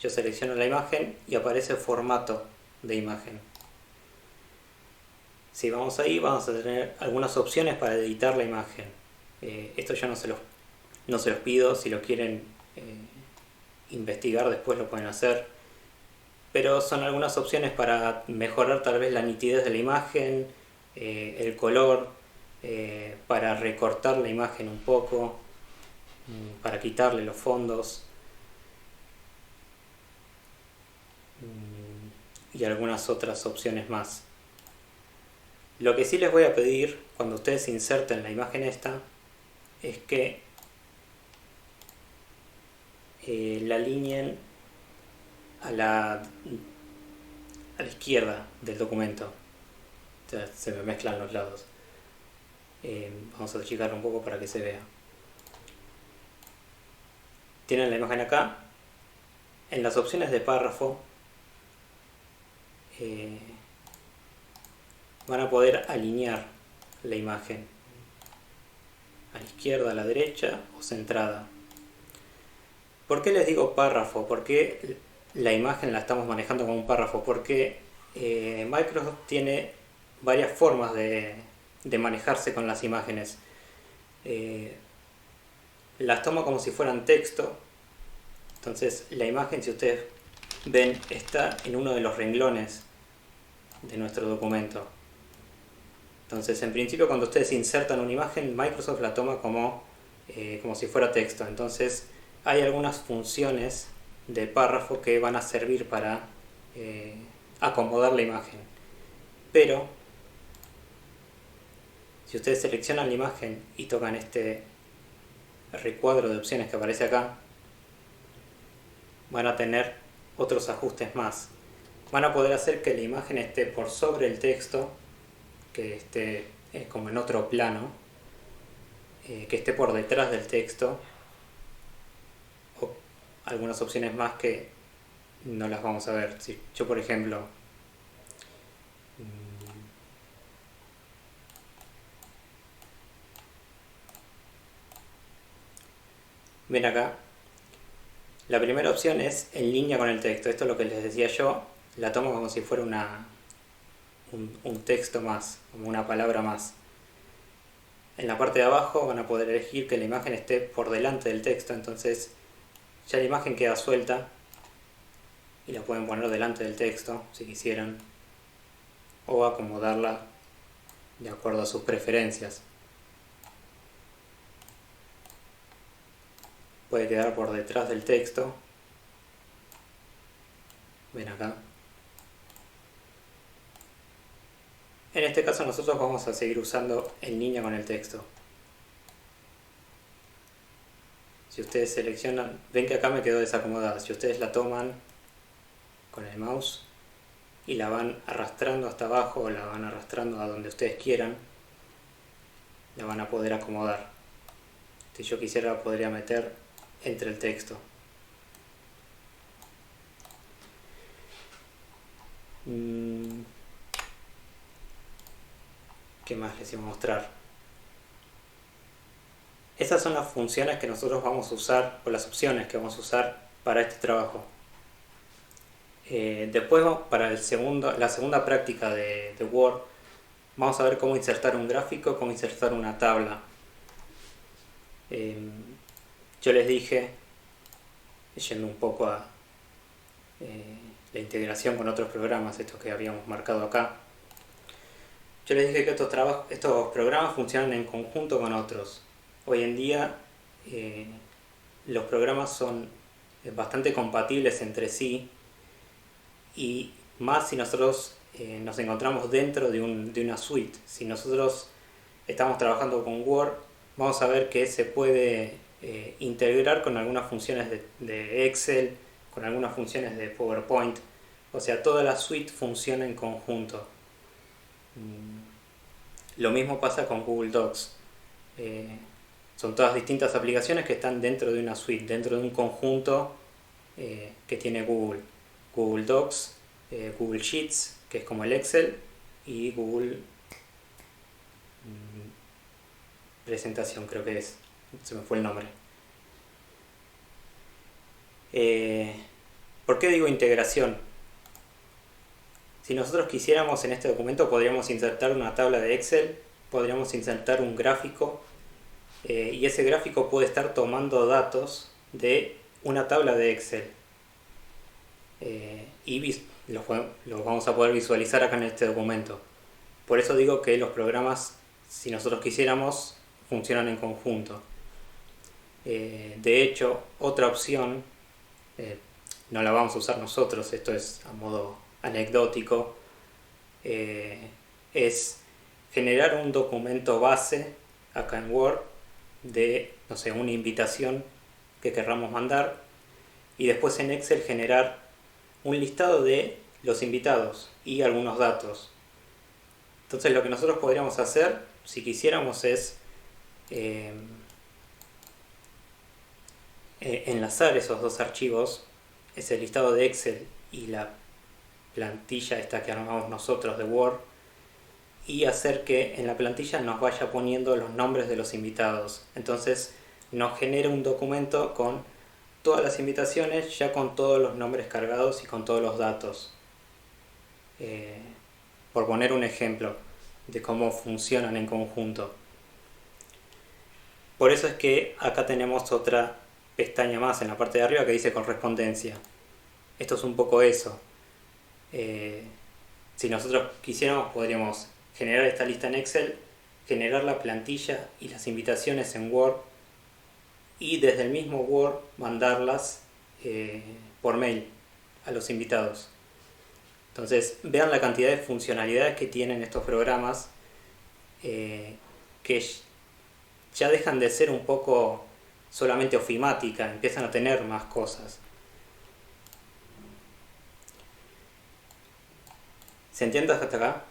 Yo selecciono la imagen y aparece formato de imagen. Si vamos ahí, vamos a tener algunas opciones para editar la imagen. Esto yo no se los pido. Si lo quieren investigar después lo pueden hacer, pero son algunas opciones para mejorar tal vez la nitidez de la imagen, el color, para recortar la imagen un poco, para quitarle los fondos y algunas otras opciones más. Lo que sí les voy a pedir cuando ustedes inserten la imagen esta es que la alineen a la izquierda del documento. O sea, se me mezclan los lados. Vamos a achicarlo un poco para que se vea. Tienen la imagen acá. En las opciones de párrafo van a poder alinear la imagen a la izquierda, a la derecha o centrada. ¿Por qué les digo párrafo? ¿Por qué la imagen la estamos manejando como un párrafo? Porque Microsoft tiene varias formas de manejarse con las imágenes. Las toma como si fueran texto. Entonces la imagen, si ustedes ven, está en uno de los renglones de nuestro documento. Entonces, en principio, cuando ustedes insertan una imagen, Microsoft la toma como si fuera texto. Entonces, hay algunas funciones de párrafo que van a servir para acomodar la imagen. Pero, si ustedes seleccionan la imagen y tocan este recuadro de opciones que aparece acá, van a tener otros ajustes más. Van a poder hacer que la imagen esté por sobre el texto, que esté como en otro plano, que esté por detrás del texto, o algunas opciones más que no las vamos a ver. Si yo, por ejemplo, ven acá, la primera opción es en línea con el texto. Esto es lo que les decía yo, la tomo como si fuera un texto más, como una palabra más. En la parte de abajo van a poder elegir que la imagen esté por delante del texto, entonces ya la imagen queda suelta y la pueden poner delante del texto si quisieran, o acomodarla de acuerdo a sus preferencias. Puede quedar por detrás del texto. Ven acá. En este caso nosotros vamos a seguir usando en línea con el texto. Si ustedes seleccionan, ven que acá me quedó desacomodada. Si ustedes la toman con el mouse y la van arrastrando hasta abajo o la van arrastrando a donde ustedes quieran, la van a poder acomodar. Si yo quisiera la podría meter entre el texto. ¿Qué más les iba a mostrar? Esas son las funciones que nosotros vamos a usar, o las opciones que vamos a usar para este trabajo. Después, para la segunda práctica de Word, vamos a ver cómo insertar un gráfico, cómo insertar una tabla. Yo les dije, yendo un poco a la integración con otros programas, estos que habíamos marcado acá, yo les dije que estos programas funcionan en conjunto con otros. Hoy en día los programas son bastante compatibles entre sí, y más si nosotros nos encontramos dentro de una suite. Si nosotros estamos trabajando con Word, vamos a ver que se puede integrar con algunas funciones de Excel, con algunas funciones de PowerPoint. O sea, toda la suite funciona en conjunto. Lo mismo pasa con Google Docs. Son todas distintas aplicaciones que están dentro de una suite, dentro de un conjunto que tiene Google. Google Docs, Google Sheets, que es como el Excel, y Google Presentación, creo que es. Se me fue el nombre. ¿Por qué digo integración? Si nosotros quisiéramos en este documento podríamos insertar una tabla de Excel, podríamos insertar un gráfico, y ese gráfico puede estar tomando datos de una tabla de Excel, y los vamos a poder visualizar acá en este documento. Por eso digo que los programas, si nosotros quisiéramos, funcionan en conjunto. De hecho, otra opción, no la vamos a usar nosotros, esto es a modo anecdótico, es generar un documento base acá en Word de, no sé, una invitación que querramos mandar, y después en Excel generar un listado de los invitados y algunos datos. Entonces lo que nosotros podríamos hacer, si quisiéramos, es enlazar esos dos archivos, ese listado de Excel y la plantilla esta que armamos nosotros de Word, y hacer que en la plantilla nos vaya poniendo los nombres de los invitados. Entonces nos genera un documento con todas las invitaciones, ya con todos los nombres cargados y con todos los datos. Por poner un ejemplo de cómo funcionan en conjunto. Por eso es que acá tenemos otra pestaña más en la parte de arriba que dice correspondencia. Esto es un poco eso. Si nosotros quisiéramos, podríamos generar esta lista en Excel, generar la plantilla y las invitaciones en Word, y desde el mismo Word mandarlas por mail a los invitados. Entonces vean la cantidad de funcionalidades que tienen estos programas, que ya dejan de ser un poco solamente ofimática, empiezan a tener más cosas. ¿Se entiende hasta acá?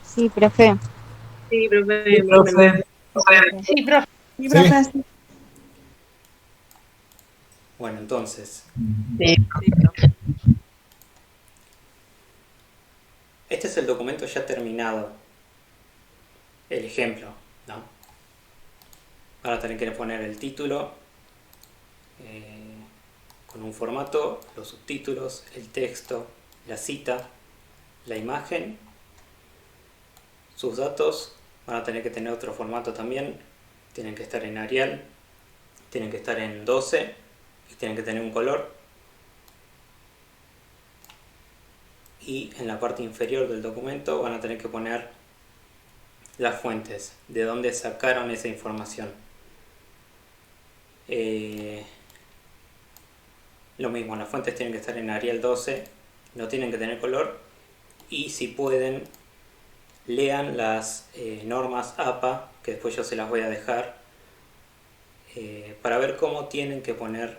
Sí, profe. Sí, profe. Sí, profe. Sí, profe. Sí, profe, sí. Bueno, entonces, Sí, profe. este es el documento ya terminado. el ejemplo, ¿no? Van a tener que poner el título con un formato, los subtítulos, el texto, la cita, la imagen, sus datos. Van a tener que tener otro formato también, tienen que estar en Arial, tienen que estar en 12 y tienen que tener un color. Y en la parte inferior del documento van a tener que poner las fuentes, de dónde sacaron esa información. Lo mismo, las fuentes tienen que estar en Arial 12, no tienen que tener color, y si pueden, lean las normas APA, que después yo se las voy a dejar, para ver cómo tienen que poner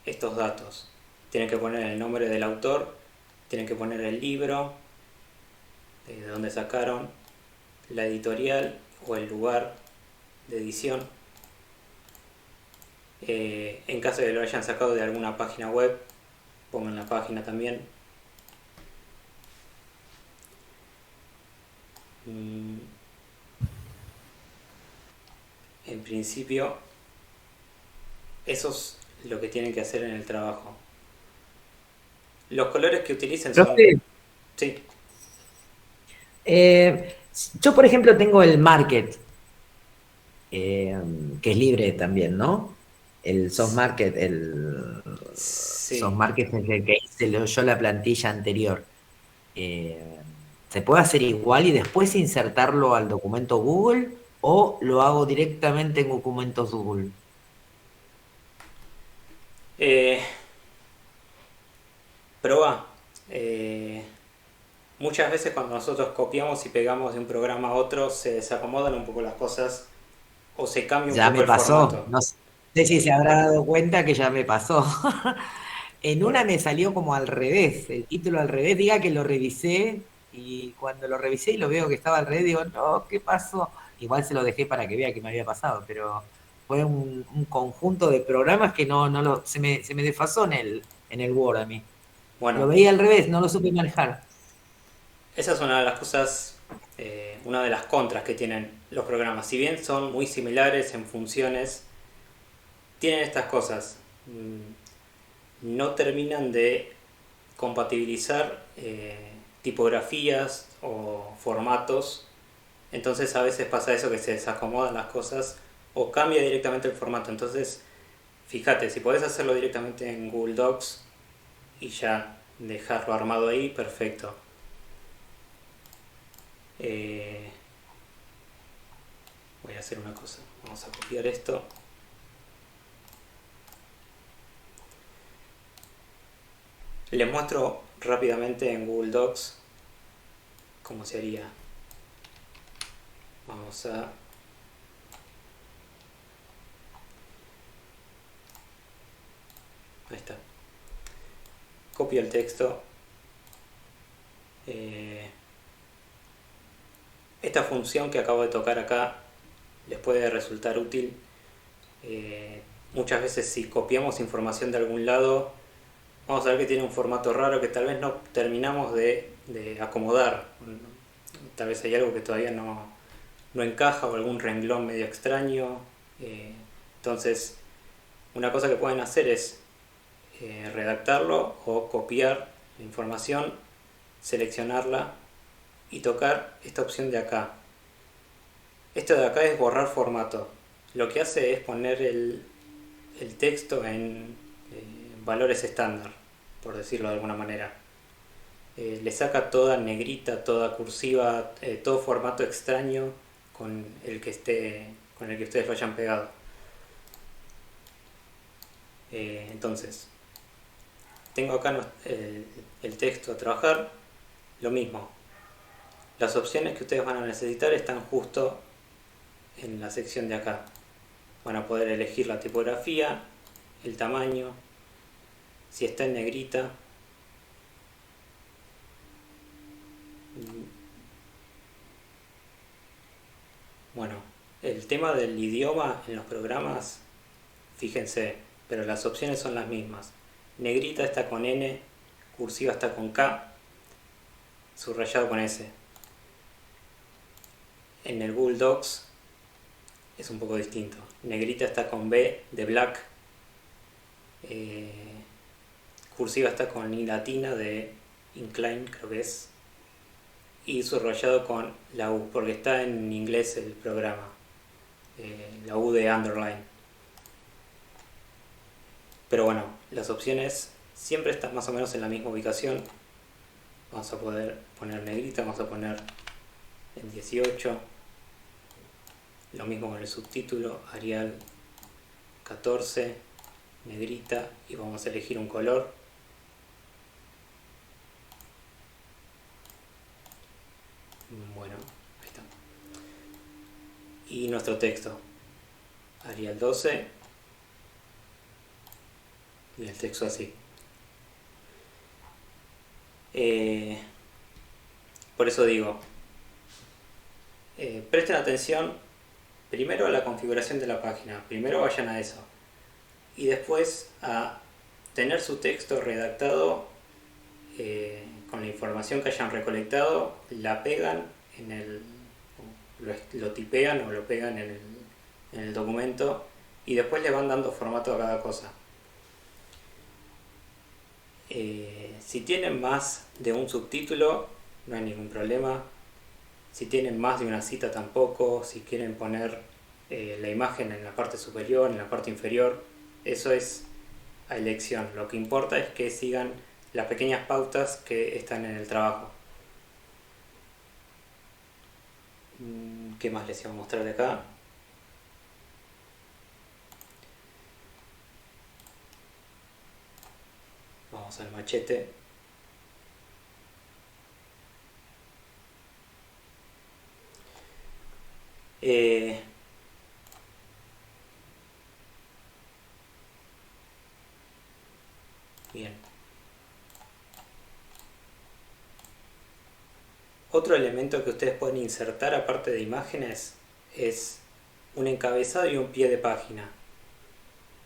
estos datos. Tienen que poner el nombre del autor, tienen que poner el libro, de dónde sacaron, la editorial o el lugar de edición. En caso de que lo hayan sacado de alguna página web, pongan la página también. En principio, eso es lo que tienen que hacer en el trabajo. Los colores que utilicen son... Profe, Sí. yo por ejemplo tengo el Market, que es libre también, ¿no? El Soft Market, Sí. Soft Market es el que hice yo la plantilla anterior. ¿Se puede hacer igual y después insertarlo al documento Google o lo hago directamente en documentos Google? Prueba. Muchas veces cuando nosotros copiamos y pegamos de un programa a otro se desacomodan un poco las cosas o se cambia un Ya poco me el pasó, formato. no sé si se habrá dado cuenta que ya me pasó. En una me salió como al revés, el título al revés, diga que lo revisé y cuando lo revisé y lo veo que estaba al revés, digo, no, ¿qué pasó? Igual se lo dejé para que vea que me había pasado, pero fue un conjunto de programas que se me desfasó en el Word a mí. Bueno, Lo veía al revés, no lo supe manejar. esa es una de las cosas, una de las contras que tienen los programas. Si bien son muy similares en funciones, tienen estas cosas. No terminan de compatibilizar tipografías o formatos. Entonces a veces pasa eso, que se desacomodan las cosas o cambia directamente el formato. Entonces, fíjate, si podés hacerlo directamente en Google Docs y ya dejarlo armado ahí, perfecto. Voy a hacer una cosa, vamos a copiar esto. Les muestro rápidamente en Google Docs cómo se haría. Vamos a... Ahí está. Copio el texto. Esta función que acabo de tocar acá les puede resultar útil. Muchas veces si copiamos información de algún lado, vamos a ver que tiene un formato raro que tal vez no terminamos de acomodar. Tal vez hay algo que todavía no encaja o algún renglón medio extraño. Entonces, una cosa que pueden hacer es redactarlo o copiar la información, seleccionarla y tocar esta opción de acá. Esto de acá es borrar formato. Lo que hace es poner el texto en valores estándar, por decirlo de alguna manera. Le saca toda negrita, toda cursiva, todo formato extraño con el que ustedes lo hayan pegado. Entonces, tengo acá el texto a trabajar, lo mismo. Las opciones que ustedes van a necesitar están justo en la sección de acá. Van a poder elegir la tipografía, el tamaño, si está en negrita. Bueno, el tema del idioma en los programas, fíjense, pero las opciones son las mismas. Negrita está con N, cursiva está con K, subrayado con S. en el Google Docs es un poco distinto. Negrita está con B de black, cursiva está con I latina de incline, creo que es, y subrayado con la U, porque está en inglés el programa, la U de underline. Pero bueno, las opciones siempre están más o menos en la misma ubicación. Vamos a poder poner negrita, vamos a poner en 18. Lo mismo con el subtítulo, Arial 14, negrita, y vamos a elegir un color. Bueno, ahí está. Y nuestro texto, Arial 12, y el texto así. Por eso digo, presten atención primero a la configuración de la página, primero vayan a eso, y después a tener su texto redactado con la información que hayan recolectado, la pegan en el, lo tipean o lo pegan en el documento, y después le van dando formato a cada cosa. Si tienen más de un subtítulo, no hay ningún problema. Si tienen más de una cita, tampoco. Si quieren poner la imagen en la parte superior, en la parte inferior, eso es a elección. Lo que importa es que sigan las pequeñas pautas que están en el trabajo. ¿Qué más les iba a mostrar de acá? Vamos al machete. Bien. Otro elemento que ustedes pueden insertar aparte de imágenes es un encabezado y un pie de página.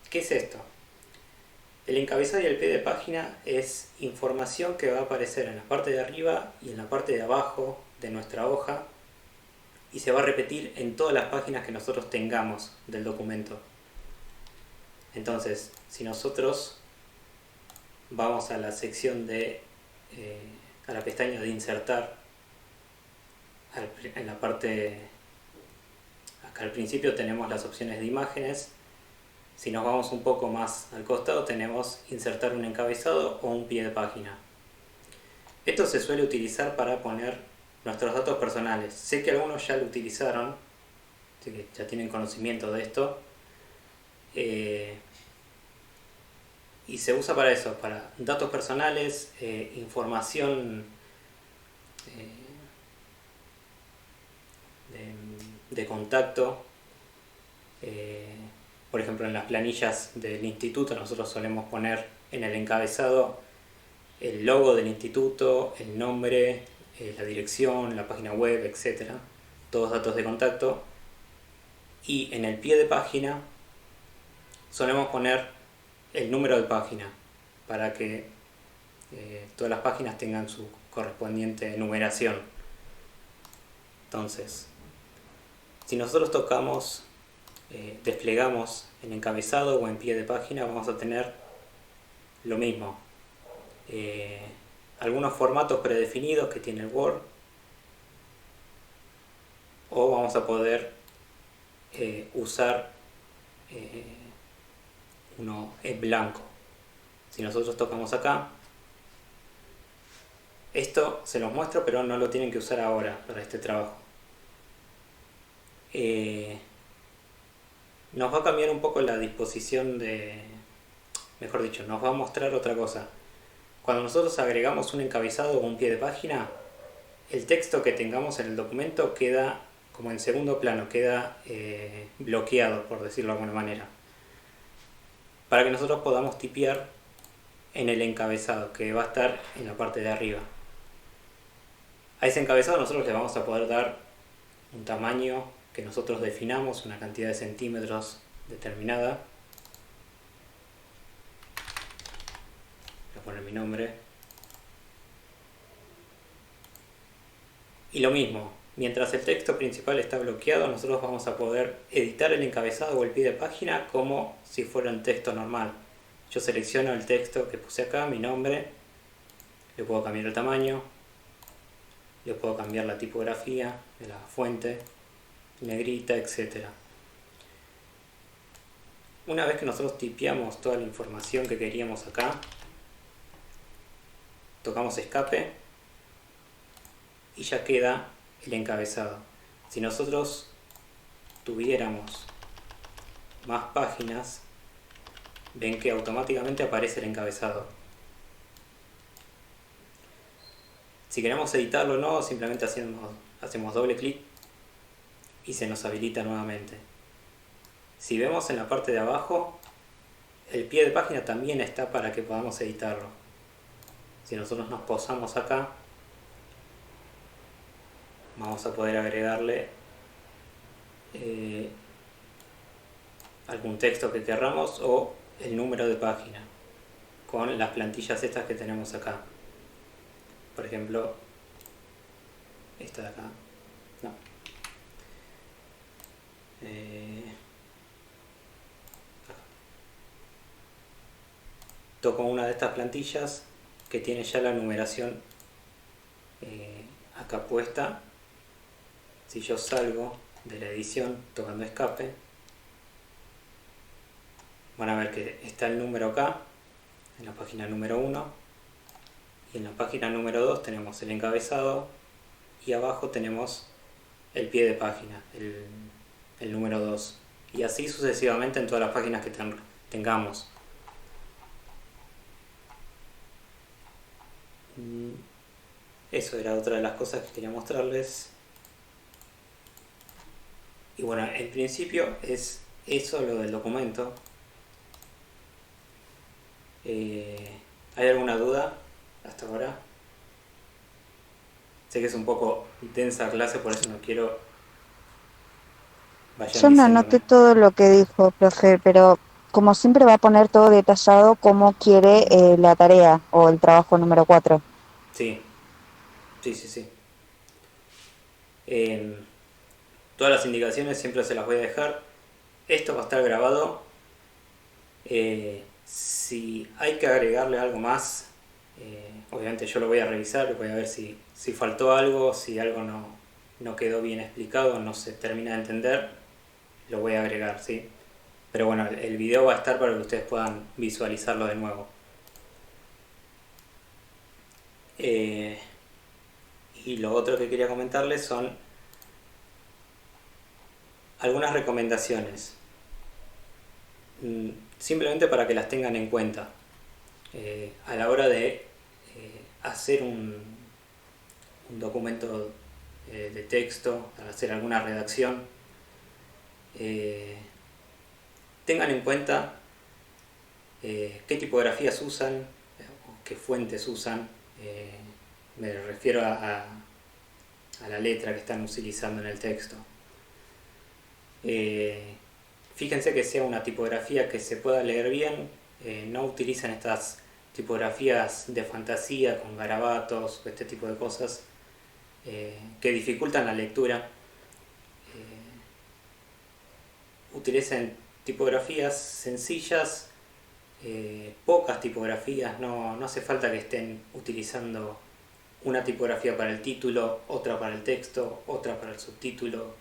¿Qué es esto? El encabezado y el pie de página es información que va a aparecer en la parte de arriba y en la parte de abajo de nuestra hoja y se va a repetir en todas las páginas que nosotros tengamos del documento. Entonces, si nosotros vamos a la sección de a la pestaña de insertar, en la parte acá al principio tenemos las opciones de imágenes. Si nos vamos un poco más al costado tenemos insertar un encabezado o un pie de página. Esto se suele utilizar para poner nuestros datos personales. Sé que algunos ya lo utilizaron, así que ya tienen conocimiento de esto. Y se usa para eso, para datos personales, información de contacto. Por ejemplo, en las planillas del instituto nosotros solemos poner en el encabezado el logo del instituto, el nombre, la dirección, la página web, etc. Todos datos de contacto. Y en el pie de página solemos poner el número de página para que todas las páginas tengan su correspondiente numeración. Entonces, si nosotros tocamos, desplegamos en encabezado o en pie de página, vamos a tener lo mismo. Algunos formatos predefinidos que tiene el Word, o vamos a poder usar uno en blanco. Si nosotros tocamos acá, esto se los muestro, pero no lo tienen que usar ahora para este trabajo. Nos va a cambiar un poco la disposición de... Mejor dicho, nos va a mostrar otra cosa. Cuando nosotros agregamos un encabezado o un pie de página, el texto que tengamos en el documento queda como en segundo plano, queda bloqueado, por decirlo de alguna manera, para que nosotros podamos tipear en el encabezado, que va a estar en la parte de arriba. A ese encabezado nosotros le vamos a poder dar un tamaño que nosotros definamos, una cantidad de centímetros determinada. Voy a poner mi nombre. Y lo mismo, Mientras el texto principal está bloqueado, nosotros vamos a poder editar el encabezado o el pie de página como si fuera un texto normal. Yo selecciono el texto que puse acá, mi nombre, le puedo cambiar el tamaño, le puedo cambiar la tipografía de la fuente, negrita, etc. Una vez que nosotros tipeamos toda la información que queríamos acá, tocamos escape y ya queda el encabezado. Si nosotros tuviéramos más páginas, ven que automáticamente aparece el encabezado. Si queremos editarlo o no, simplemente hacemos doble clic y se nos habilita nuevamente. Si vemos en la parte de abajo, el pie de página también está para que podamos editarlo. Si nosotros nos posamos acá, vamos a poder agregarle algún texto que querramos o el número de página con las plantillas estas que tenemos acá. Por ejemplo, esta de acá. No. Toco una de estas plantillas que tiene ya la numeración acá puesta. Si yo salgo de la edición tocando escape, van a ver que está el número acá, en la página número 1, y en la página número 2 tenemos el encabezado, y abajo tenemos el pie de página, el número 2, y así sucesivamente en todas las páginas que tengamos. Eso era otra de las cosas que quería mostrarles. Y bueno, en principio es eso lo del documento. ¿Hay alguna duda hasta ahora? Sé que es un poco intensa clase, por eso no quiero... Yo me anoté todo lo que dijo, profe, pero como siempre va a poner todo detallado cómo quiere la tarea o el trabajo número 4. Sí. Todas las indicaciones siempre se las voy a dejar. Esto va a estar grabado. Si hay que agregarle algo más, obviamente yo lo voy a revisar, voy a ver si faltó algo, si algo no quedó bien explicado, no se termina de entender, lo voy a agregar, ¿sí? Pero bueno, el video va a estar para que ustedes puedan visualizarlo de nuevo. Y lo otro que quería comentarles son algunas recomendaciones, simplemente para que las tengan en cuenta a la hora de hacer un documento de texto, para hacer alguna redacción. Tengan en cuenta qué tipografías usan, qué fuentes usan. Me refiero a la letra que están utilizando en el texto. Fíjense que sea una tipografía que se pueda leer bien. No utilicen estas tipografías de fantasía con garabatos o este tipo de cosas que dificultan la lectura. Utilicen tipografías sencillas, pocas tipografías. No hace falta que estén utilizando una tipografía para el título, otra para el texto, otra para el subtítulo.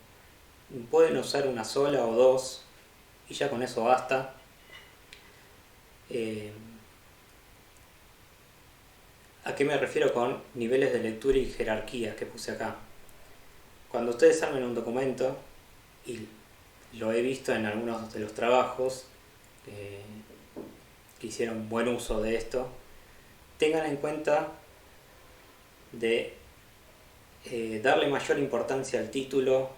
Pueden usar una sola o dos y ya con eso basta. ¿A qué me refiero con niveles de lectura y jerarquía que puse acá? Cuando ustedes armen un documento, y lo he visto en algunos de los trabajos que hicieron buen uso de esto, tengan en cuenta de darle mayor importancia al título.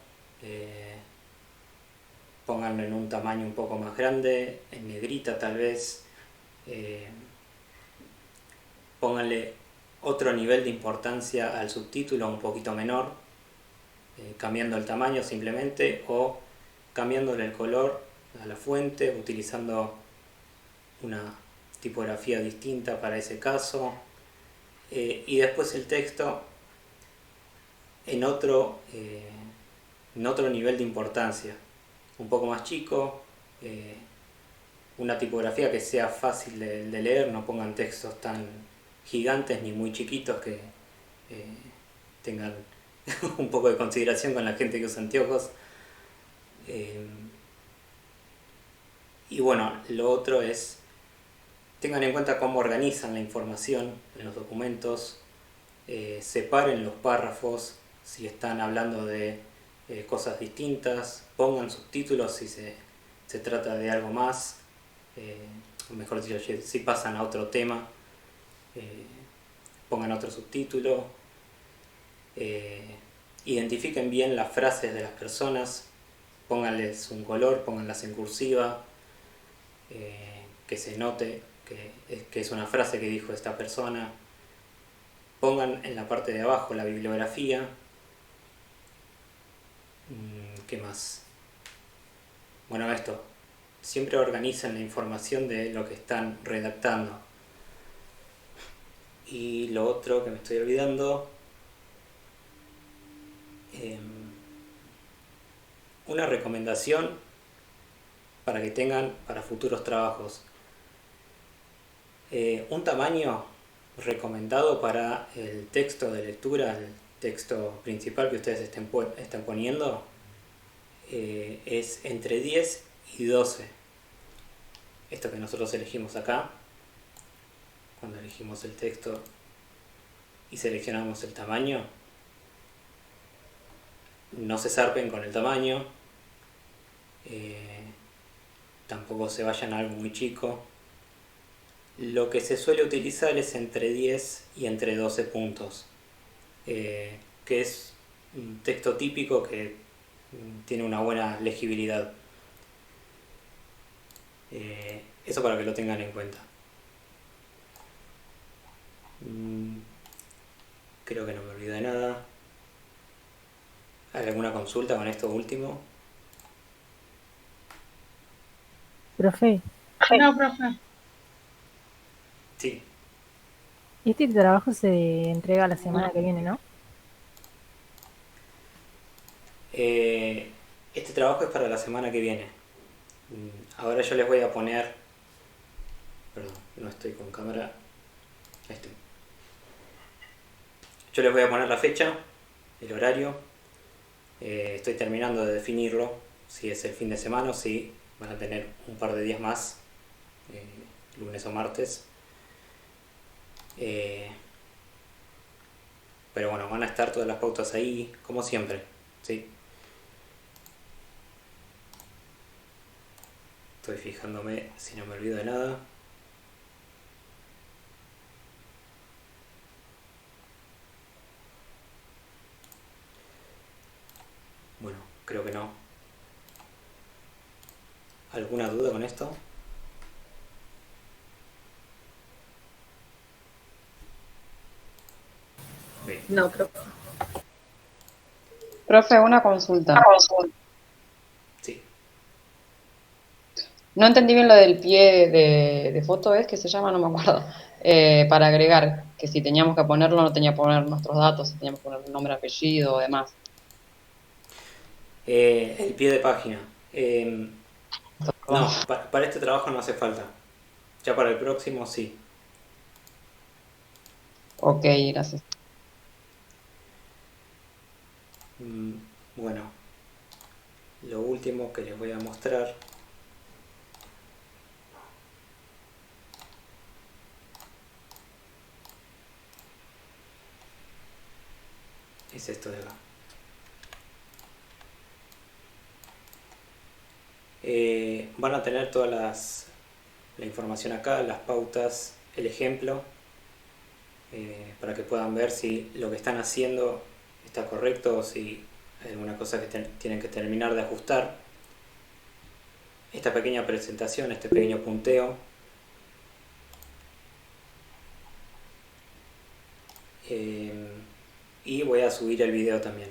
Pónganlo en un tamaño un poco más grande, en negrita tal vez. Pónganle otro nivel de importancia al subtítulo un poquito menor, cambiando el tamaño simplemente, o cambiándole el color a la fuente, utilizando una tipografía distinta para ese caso. Y después el texto, en otro nivel de importancia, un poco más chico, una tipografía que sea fácil de leer, no pongan textos tan gigantes ni muy chiquitos que tengan un poco de consideración con la gente que usa anteojos. Y bueno, lo otro es, tengan en cuenta cómo organizan la información en los documentos, separen los párrafos si están hablando de cosas distintas, pongan subtítulos si se trata de algo más, o mejor dicho, si pasan a otro tema, pongan otro subtítulo, identifiquen bien las frases de las personas, pónganles un color, pónganlas en cursiva, que se note que es una frase que dijo esta persona. Pongan en la parte de abajo la bibliografía. ¿Qué más? Bueno, esto. Siempre organicen la información de lo que están redactando. Y lo otro que me estoy olvidando, una recomendación para que tengan para futuros trabajos. Un tamaño recomendado para el texto de lectura, el texto principal que ustedes están poniendo, es entre 10 y 12. Esto que nosotros elegimos acá, cuando elegimos el texto y seleccionamos el tamaño, no se zarpen con el tamaño, tampoco se vayan a algo muy chico. Lo que se suele utilizar es entre 10 y entre 12 puntos, que es un texto típico que tiene una buena legibilidad. Eso para que lo tengan en cuenta. Creo que no me olvido de nada. ¿Hay alguna consulta con esto último? Profe, No, profe. Sí. este trabajo se entrega la semana que viene, ¿no? Este trabajo es para la semana que viene. Ahora yo les voy a poner... Perdón, no estoy con cámara. Ahí estoy. Yo les voy a poner la fecha, el horario. Estoy terminando de definirlo. Si es el fin de semana o si van a tener un par de días más, lunes o martes. Pero bueno, van a estar todas las pautas ahí, como siempre, ¿sí? Estoy fijándome si no me olvido de nada. Bueno, creo que no. ¿Alguna duda con esto? Bien. No, profe. Profe, una consulta. Sí. No entendí bien lo del pie de foto, ¿es que se llama? No me acuerdo. Para agregar, que si teníamos que ponerlo, no tenía que poner nuestros datos, si teníamos que poner nombre, apellido o demás. El pie de página. No, para este trabajo no hace falta. Ya para el próximo sí. Ok, gracias. Bueno, lo último que les voy a mostrar es esto de acá. Van a tener toda la información acá, las pautas, el ejemplo, para que puedan ver si lo que están haciendo está correcto o si hay alguna cosa que tienen que terminar de ajustar. Esta pequeña presentación, este pequeño punteo, y voy a subir el video también.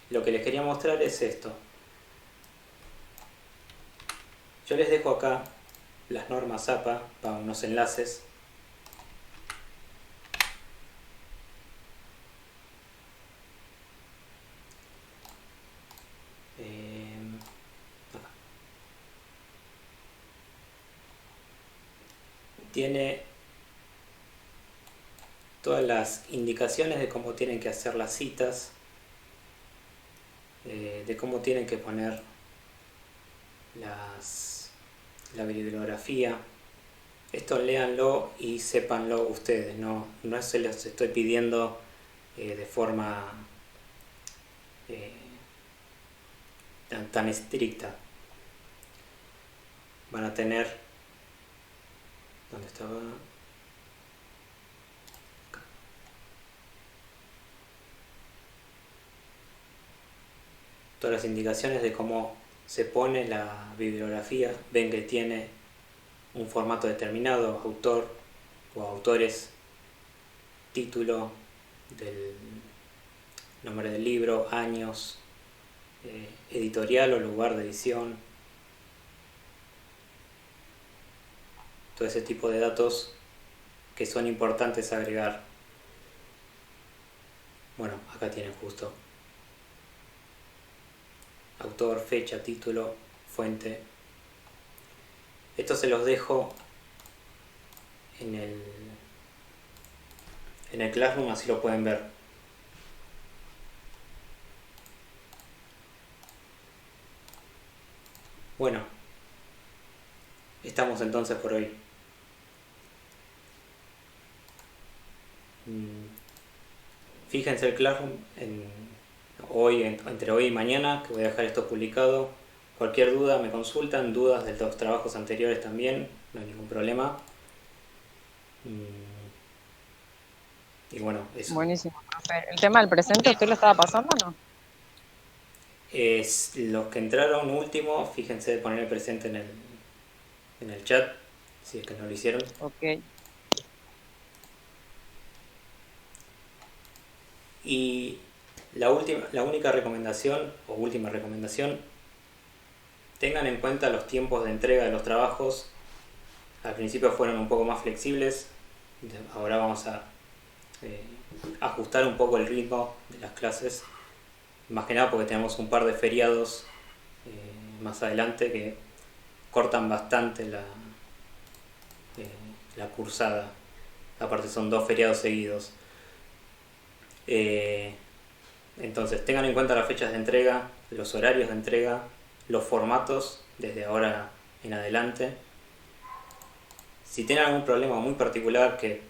Lo que les quería mostrar es esto. Yo les dejo acá las normas APA para unos enlaces. tiene todas las indicaciones de cómo tienen que hacer las citas, de cómo tienen que poner la bibliografía. Esto léanlo y sépanlo ustedes, no se los estoy pidiendo de forma tan estricta. Van a tener... ¿Dónde estaba? Acá. Todas las indicaciones de cómo se pone la bibliografía. Ven que tiene un formato determinado, autor o autores, título del nombre del libro, años, editorial o lugar de edición. Todo ese tipo de datos que son importantes agregar. Bueno, acá tienen justo autor, fecha, título, fuente. Esto se los dejo en el Classroom, así lo pueden ver. Bueno, estamos entonces por hoy. Fíjense el Classroom entre hoy y mañana, que voy a dejar esto publicado. Cualquier duda me consultan, dudas de los trabajos anteriores también, no hay ningún problema. Y bueno, eso. Buenísimo, profe. ¿El tema del presente usted lo estaba pasando o no? Los que entraron último, fíjense de poner el presente en el chat, si es que no lo hicieron. Ok. Y la única recomendación, o última recomendación, tengan en cuenta los tiempos de entrega de los trabajos. Al principio fueron un poco más flexibles, ahora vamos a ajustar un poco el ritmo de las clases, más que nada porque tenemos un par de feriados más adelante que cortan bastante la cursada. Aparte son 2 feriados seguidos. Entonces tengan en cuenta las fechas de entrega, los horarios de entrega, los formatos desde ahora en adelante. Si tienen algún problema muy particular, que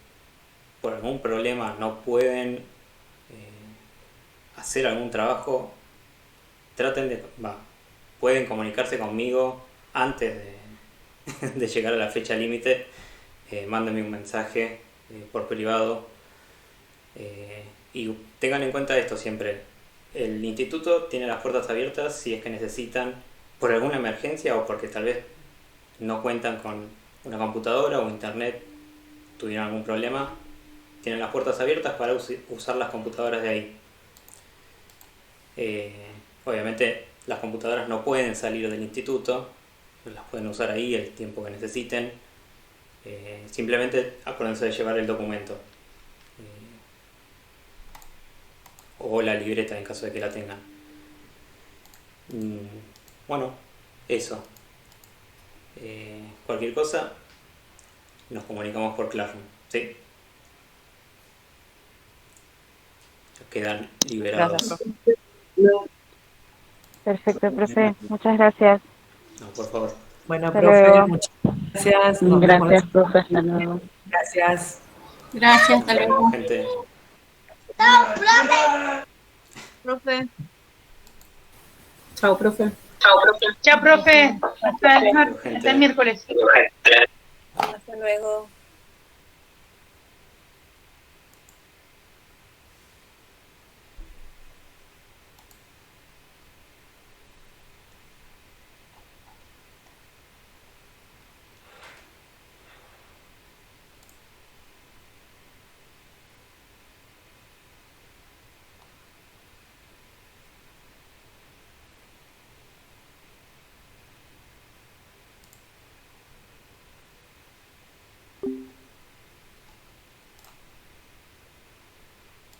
por algún problema no pueden hacer algún trabajo, pueden comunicarse conmigo antes de llegar a la fecha límite. Mándenme un mensaje por privado. Y tengan en cuenta esto siempre: el instituto tiene las puertas abiertas si es que necesitan, por alguna emergencia o porque tal vez no cuentan con una computadora o internet, tuvieron algún problema, tienen las puertas abiertas para usar las computadoras de ahí. Obviamente las computadoras no pueden salir del instituto, las pueden usar ahí el tiempo que necesiten. Simplemente acuérdense de llevar el documento o la libreta en caso de que la tengan. Bueno, eso. Cualquier cosa nos comunicamos por Classroom, ¿sí? Quedan liberados. Gracias, Perfecto, profe. Muchas gracias. No, por favor. Bueno, Hasta profe, luego. muchas gracias. Nos vemos. Gracias, profe. Hasta luego. Gracias. Gracias, hasta luego. Gente. Profe. Chao, profe. Chao, profe. Hasta el miércoles. Hasta luego.